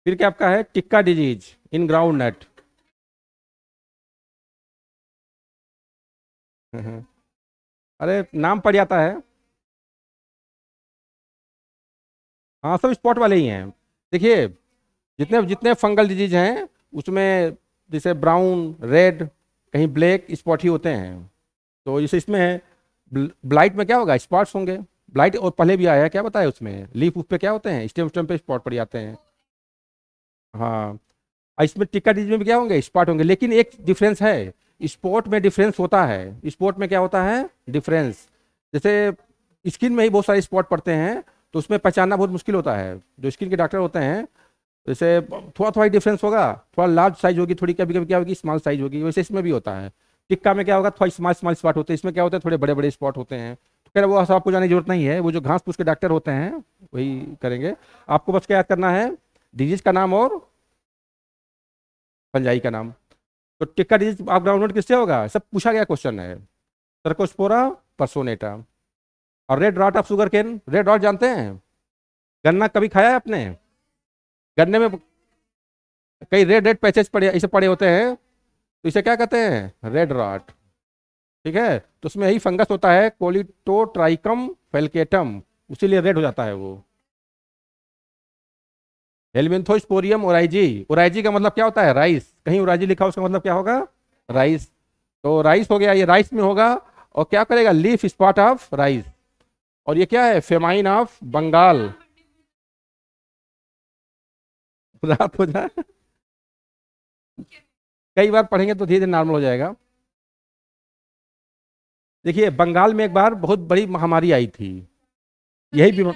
फिर क्या आपका है, tikka disease in groundnut. अरे नाम पड़ जाता है, हाँ सब स्पॉट वाले ही हैं। देखिए जितने जितने फंगल डिजीज हैं उसमें जैसे ब्राउन, रेड, कहीं ब्लैक स्पॉट ही होते हैं। तो जैसे इसमें है, ब्लाइट में क्या होगा, स्पॉट्स होंगे। ब्लाइट और पहले भी आया है, क्या बताया उसमें, लीफ उफ पे क्या होते हैं, स्टेम स्टेम पे स्पॉट पड़ जाते हैं। हाँ, और इसमें टिक्का डिजीज में भी क्या होंगे, स्पॉट होंगे। लेकिन एक डिफरेंस है, स्पॉट में डिफरेंस होता है। स्पॉट में क्या होता है, डिफरेंस। जैसे स्किन में ही बहुत सारे स्पॉट पड़ते हैं, तो उसमें पहचानना बहुत मुश्किल होता है। जो स्किन के डॉक्टर होते हैं, जैसे थोड़ा थोड़ा डिफरेंस होगा, थोड़ा लार्ज साइज होगी, थोड़ी कभी कभी क्या होगी, स्मॉल साइज होगी, वैसे इसमें भी होता है। टिक्का में क्या होगा, थोड़ा स्मॉल स्मॉल स्पॉट होते हैं, इसमें क्या होता है, थोड़े बड़े बड़े स्पॉट होते हैं। तो खैर वो सब आपको जाने की जरूरत नहीं है, वो जो घास फूस के डॉक्टर होते हैं वही करेंगे। आपको बस क्या याद करना है, डिजीज का नाम और फंजाई का नाम। तो टिक्का डिजीज आप ग्राउंड नोट किससे होगा, सब पूछा गया क्वेश्चन है, सर्कोस्पोरा पर्सोनेटा। और red rot of sugarcane, red rot जानते हैं, गन्ना कभी खाया है आपने, गन्ने में कई रेड रेड पैचेस पड़े ऐसे पड़े होते हैं, तो इसे क्या कहते हैं, रेड रॉट, ठीक है। तो उसमें यही फंगस होता है, कोलिटोट्राइकम फेल्केटम, उसीलिए रेड हो जाता है वो। हेलमिंथोस्पोरियम ओराइजी। ओराइजी का मतलब क्या होता है? राइस। कहीं ओराइजी लिखा हो उसका मतलब क्या होगा? राइस। तो राइस हो गया, ये राइस में होगा। और क्या करेगा? Leaf spot of rice. और ये क्या है? Famine of Bengal. रात हो जाए। कई बार पढ़ेंगे तो धीरे धीरे नॉर्मल हो जाएगा। देखिए, बंगाल में एक बार बहुत बड़ी महामारी आई थी। यही बीमा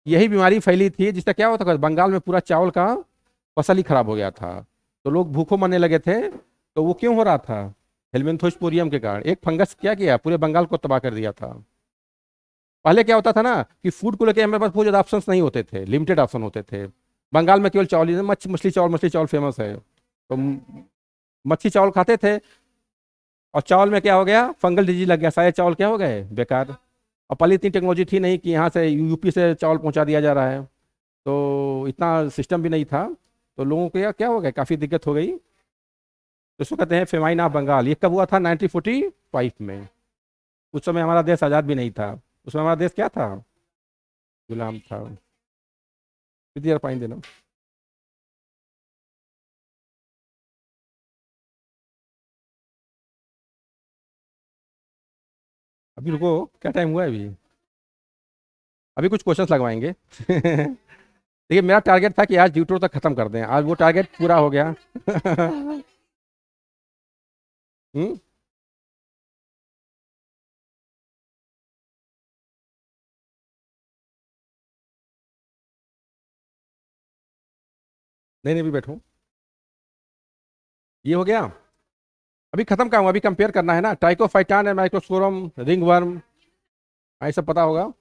यही बीमारी फैली थी, जिसका क्या होता था, बंगाल में पूरा चावल का फसल ही खराब हो गया था। तो लोग भूखों मरने लगे थे। तो वो क्यों हो रहा था? हेलमिंथोस्पोरियम के कारण। एक फंगस क्या किया, पूरे बंगाल को तबाह कर दिया था। पहले क्या होता था ना, कि फूड को लेकर हमारे पास बहुत ज़्यादा ऑप्शंस नहीं होते थे, लिमिटेड ऑप्शन होते थे। बंगाल में केवल चावल ही, मछली चावल फेमस है। तो मच्छी चावल खाते थे। और चावल में क्या हो गया? फंगल डिजीज लग गया, सारे चावल क्या हो गए? बेकार। और पहले इतनी टेक्नोलॉजी थी नहीं कि यहाँ से यूपी से चावल पहुँचा दिया जा रहा है। तो इतना सिस्टम भी नहीं था। तो लोगों को क्या क्या हो गया, काफ़ी दिक्कत हो गई। तो इसको कहते हैं फेमाइन ऑफ बंगाल। ये कब हुआ था? 1945 में। उस समय हमारा देश आज़ाद भी नहीं था। उस समय हमारा देश क्या था? गुलाम था। कितनी देर पानी देना। अभी रुको, क्या टाइम हुआ है अभी? अभी कुछ क्वेश्चंस लगवाएंगे। देखिए, मेरा टारगेट था कि आज ड्यूटो तक खत्म कर दें, आज वो टारगेट पूरा हो गया। हम्म। नहीं नहीं, अभी बैठो। ये हो गया। अभी खत्म काम, अभी कंपेयर करना है ना, टाइकोफाइटान है, माइक्रोस्पोरम, रिंग वर्म, ये सब पता होगा।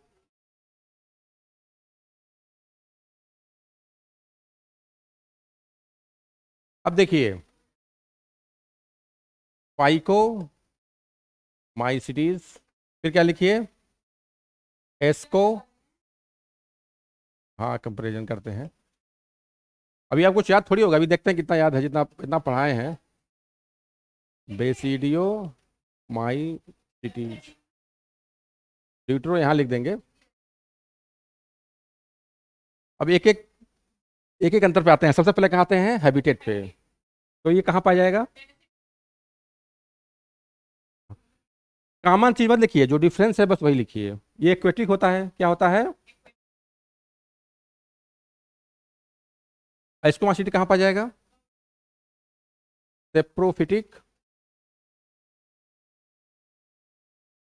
अब देखिए, पाइको माइसिटीज, फिर क्या लिखिए? एस्को। हाँ, कंपेरिजन करते हैं। अभी आपको याद थोड़ी होगा, अभी देखते हैं कितना याद है, जितना इतना पढ़ाए हैं। बेसिडियो माइसिटीज, ड्यूटरो यहाँ लिख देंगे। अब एक एक अंतर पे आते हैं। सबसे पहले कहाँ आते हैं? हैबिटेट पे। तो ये कहाँ पाया जाएगा? कॉमन चीज मत लिखिए, जो डिफरेंस है बस वही लिखिए। ये एक्वेटिक होता है, क्या होता है? एस्कोमासिटी कहाँ पाया जाएगा? सेप्रोफिटिक।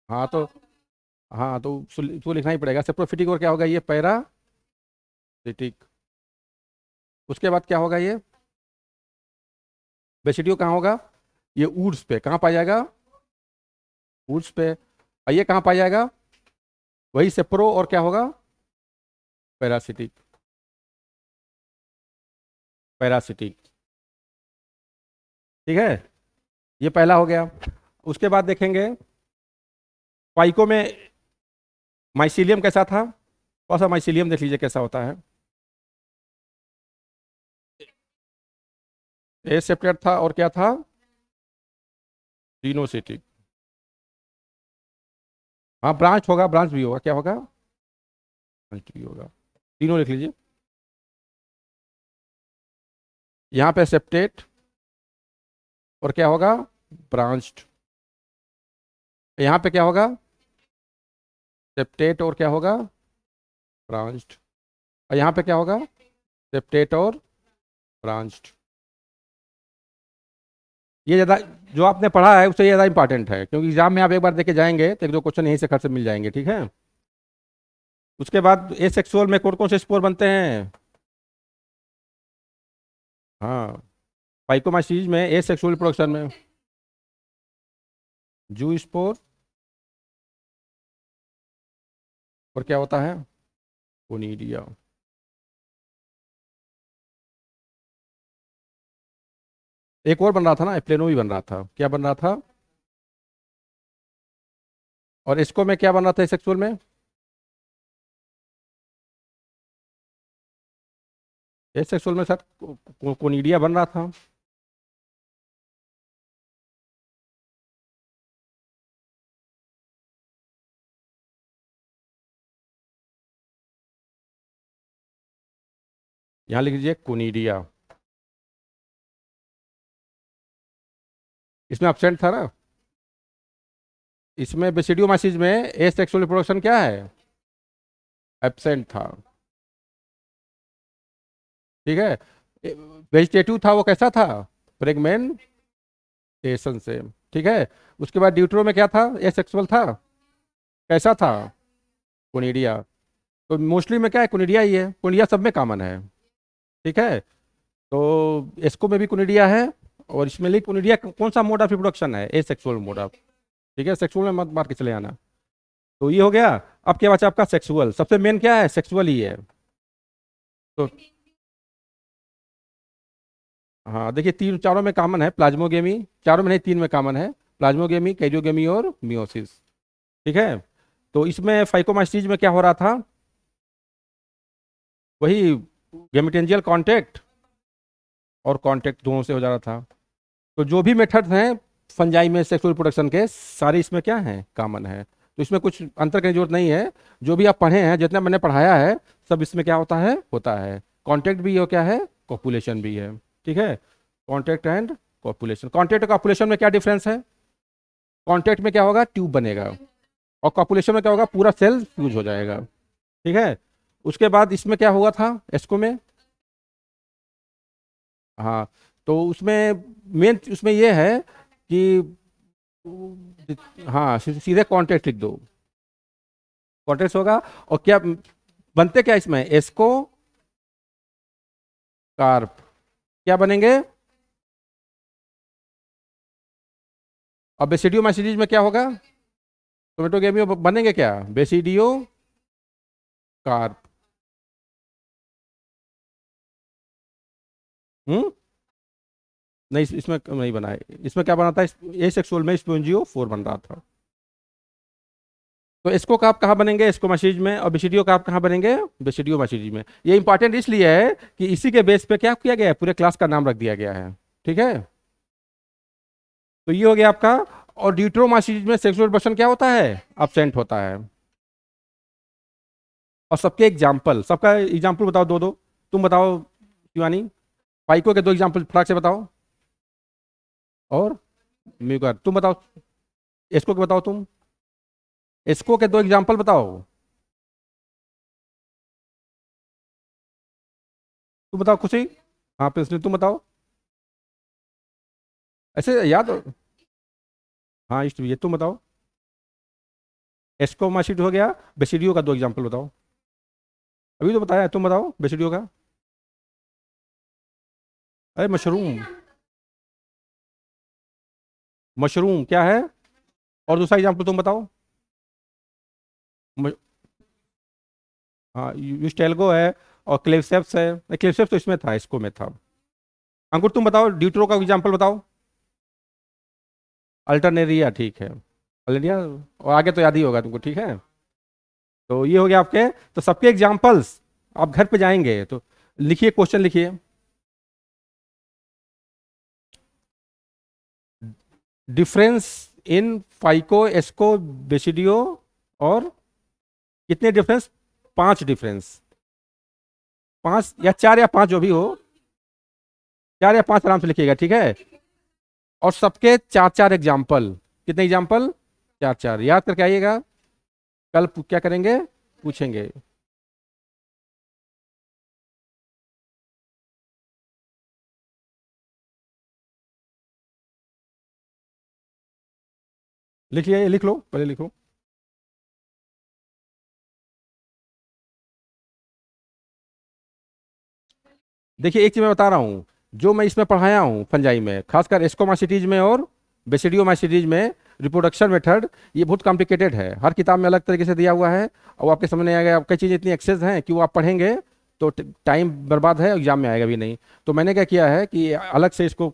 हाँ तो, हाँ तो उसको लिखना ही पड़ेगा, सेप्रोफिटिक। और क्या होगा ये? पैरासिटिक। उसके बाद क्या होगा ये? बेसिडियो कहाँ होगा? ये ऊड्स पे कहाँ पाया जाएगा? ऊड्स पे। और ये कहाँ पाया जाएगा? वही सेप्रो, और क्या होगा? पैरासिटिक। पैरासिटिक। ठीक है, ये पहला हो गया। उसके बाद देखेंगे, पाइको में माइसीलियम कैसा था? कौन सा माइसीलियम देख लीजिए कैसा होता है। ए सेप्टेट था, और क्या था? डिनोसिटिक। हाँ, ब्रांच होगा, ब्रांच भी होगा, क्या होगा? ब्रांच भी होगा। तीनों लिख लीजिए। यहाँ पे सेप्टेट, और क्या होगा? ब्रांच्ड। यहाँ पे क्या होगा? सेप्टेट, और क्या होगा? ब्रांच्ड। और यहाँ पे क्या होगा? सेप्टेट और ब्रांच्ड। ये ज़्यादा, जो आपने पढ़ा है उससे ज़्यादा इंपॉर्टेंट है, क्योंकि एग्जाम में आप एक बार देके जाएंगे तो एक दो क्वेश्चन यहीं से खर्च मिल जाएंगे, ठीक है। उसके बाद ए सेक्सुअल में कौन कौन से स्पोर बनते हैं? हाँ, फाइकोमाइसीज में ए सेक्सुअल प्रोडक्शन में जू स्पोर, और क्या होता है? कोनीडिया। एक और बन रहा था ना, प्लेनो भी बन रहा था, क्या बन रहा था? और इसको में क्या बन रहा था सेक्सुअल में? ए सेक्सुअल में सर कोनीडिया बन रहा था। यहां लिख लीजिए कोनिडिया। इसमें एब्सेंट था ना, इसमें बेसिडियोमाइसिस में ए सेक्सुअल रिप्रोडक्शन क्या है, एब्सेंट था। ठीक है, वेजिटेटिव था वो कैसा था, फ्रेगमेंटेशन से। ठीक है, उसके बाद ड्यूट्रो में क्या था, ए सेक्सुअल था, कैसा था, कोनिडिया। तो मोस्टली में क्या है, कोनिडिया ही है, कोनिडिया सब में कॉमन है। ठीक है, तो एस्को में भी कोनिडिया है, और इसमें लिख कोनिडिया कौन सा मोड ऑफ रिप्रोडक्शन है, ए सेक्सुअल मोड ऑफ। ठीक है, सेक्सुअल में मत मार के चले आना। तो ये हो गया। अब क्या बचा आपका, सेक्सुअल, सबसे मेन क्या है, सेक्सुअल ही है। तो हाँ देखिए, तीन चारों में कॉमन है, प्लाज्मोगेमी, चारों में नहीं तीन में कॉमन है, प्लाज्मोगेमी, कैरियोगेमी और मियोसिस। ठीक है, तो इसमें फाइकोमास्टीज में क्या हो रहा था, वही गेमेटेंजियल कांटेक्ट और कांटेक्ट दोनों से हो जा रहा था। तो जो भी मेथड्स हैं फंजाई में सेक्सुअल रिप्रोडक्शन के, सारे इसमें क्या हैं, कॉमन है। तो इसमें कुछ अंतर करने की जरूरत नहीं है, जो भी आप पढ़े हैं, जितना मैंने पढ़ाया है, सब इसमें क्या होता है कांटेक्ट भी हो, क्या है, कॉपुलेशन भी है। ठीक है, कांटेक्ट एंड कॉपुलेशन। कांटेक्ट और कॉपुलेशन में क्या डिफरेंस है, कांटेक्ट में क्या होगा, ट्यूब बनेगा, और कॉपुलेशन में क्या होगा, पूरा सेल फ्यूज हो जाएगा। ठीक है, उसके बाद इसमें क्या हुआ था, एस्को में, हाँ, तो उसमें मेन उसमें ये है कि हाँ सीधे कॉन्टेक्ट लिख दो, कॉन्टेक्ट होगा। और क्या बनते क्या इसमें, एस्को कार्प, क्या बनेंगे। और बेसिडियो माइसिडीज में क्या होगा, टोमेटोगेमी में बनेंगे क्या, बेसिडियो कार्प। हम्म, नहीं इसमें नहीं बना है, इसमें क्या बना था, ए सेक्सुअल में स्पोंजियो 4 बन रहा था। तो इसको कार्प कहाँ बनेंगे, इसको मैसेज में, और बेसिडियो कार्प कहाँ बनेंगे, बेसिडियो मैसेज में। ये इंपॉर्टेंट इसलिए है कि इसी के बेस पे क्या किया गया है, पूरे क्लास का नाम रख दिया गया है। ठीक है, तो ये हो गया आपका। और ड्यूट्रोमाइसिस में सेक्सुअल रिप्रोडक्शन क्या होता है, अब्सेंट होता है। और सबके एग्जाम्पल, सबका एग्जाम्पल बताओ, दो दो, तुम बताओ शिवानी, पाइको के दो एग्जाम्पल फटाक से बताओ। और म्यूकर तुम बताओ, इसको के बताओ तुम, इसको के दो एग्जाम्पल बताओ। तुम बताओ खुशी, हाँ प्रिंसिपल तुम बताओ, ऐसे याद हो? हाँ इष्ट भी है, तुम बताओ। एस्कोमाइसिट हो गया, बेसिडियो का दो एग्जाम्पल बताओ। अभी तो बताया, तुम बताओ बेसिडियो का। अरे मशरूम, मशरूम क्या है, और दूसरा एग्जाम्पल तुम बताओ। म- हाँ यूस्टेल्गो है, और क्लेवसेप्स है, क्लेवसेप्स तो इसमें था, इसको में था। अंकुर तुम बताओ, ड्यूट्रो का एग्जाम्पल बताओ। अल्टरनेरिया, ठीक है, अल्टरनेरिया, और आगे तो याद ही होगा तुमको। ठीक है, तो ये हो गया आपके, तो सबके एग्जाम्पल्स आप घर पे जाएंगे तो लिखिए, क्वेश्चन लिखिए, डिफरेंस इन फाइको एस्को बेसिडियो, और कितने डिफरेंस, 5 डिफरेंस, 5 या 4 या 5 जो भी हो, 4 या 5 आराम से लिखिएगा। ठीक है, और सबके 4 4 एग्जाम्पल, कितने एग्जाम्पल, 4 4 याद करके आइएगा, कल क्या करेंगे, पूछेंगे। लिखिए, लिख लो, पहले लिखो। देखिए एक चीज मैं बता रहा हूँ, जो मैं इसमें पढ़ाया हूँ फंजाई में, खासकर एस्कोमाइसिटीज में और बेसिडियोमाइसिटीज में, रिप्रोडक्शन मेथड, ये बहुत कॉम्प्लिकेटेड है, हर किताब में अलग तरीके से दिया हुआ है, और आपके समझ नहीं आएगा, कई चीज़ें इतनी एक्सेस हैं कि वो आप पढ़ेंगे तो टाइम बर्बाद है, एग्जाम में आएगा भी नहीं। तो मैंने क्या किया है कि अलग से इसको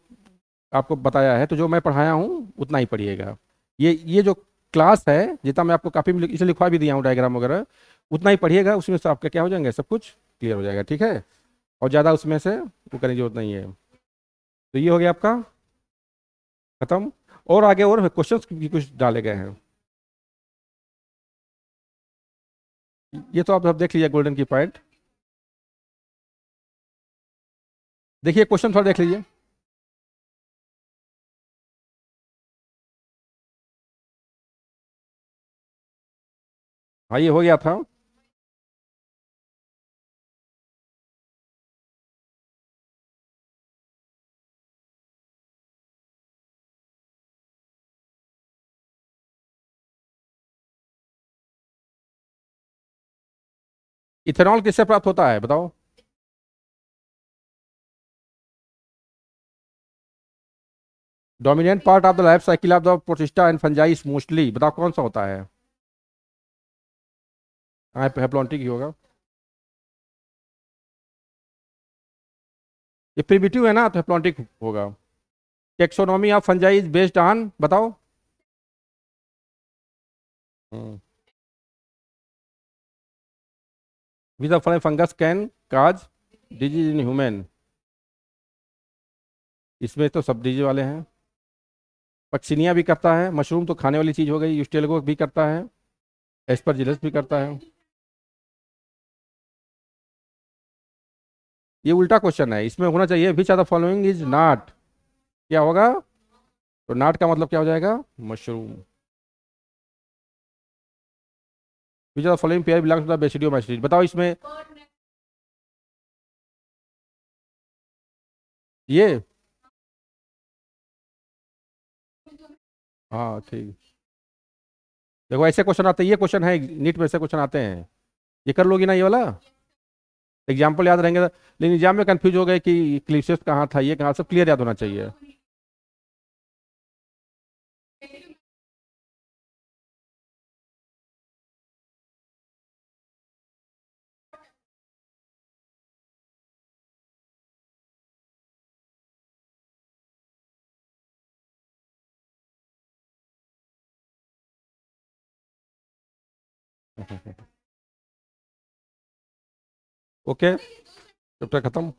आपको बताया है, तो जो मैं पढ़ाया हूँ उतना ही पढ़िएगा। ये जो क्लास है, जितना मैं आपको काफ़ी में इसे लिखवा भी दिया हूँ डायग्राम वगैरह, उतना ही पढ़िएगा, उसमें से आपका क्या हो जाएंगे, सब कुछ क्लियर हो जाएगा। ठीक है, और ज़्यादा उसमें से वो करने की जरूरत नहीं है। तो ये हो गया आपका खत्म। और आगे और क्वेश्चंस भी कुछ डाले गए हैं, ये तो आप सब देख लीजिए, गोल्डन की पॉइंट। देखिए क्वेश्चन थोड़ा देख लीजिए। हाँ ये हो गया था। इथेनॉल किससे प्राप्त होता है बताओ? Dominant part of the life cycle of the protista and fungi mostly, बताओ कौन सा होता है? हाँ हेप्लॉन्टिक ही होगा। ये प्रिमिटिव है ना, तो हेप्लॉन्टिक होगा। Taxonomy of fungi is based on, बताओ। Which of fungus can cause disease in human? इसमें तो सब डिजीज वाले हैं। पक्सिनिया भी करता है, मशरूम तो खाने वाली चीज हो गई, यूस्टेलगो भी करता है, एस्परजिलस भी करता है। ये उल्टा क्वेश्चन है, इसमें होना चाहिए which are the following is not. क्या होगा? तो नॉट का मतलब क्या हो जाएगा? Mushroom. Which are the following pair belongs to the basidiomycete, बताओ इसमें। ये हाँ ठीक। देखो ऐसे क्वेश्चन आते हैं, ये क्वेश्चन है नीट में, ऐसे क्वेश्चन आते हैं। ये कर लोगी ना ये वाला? एग्जाम्पल याद रहेंगे लेकिन एग्जाम में कंफ्यूज हो गए कि क्लिप्सेस कहाँ था, ये कहाँ, सब क्लियर याद होना चाहिए। ओके, चैप्टर खत्म।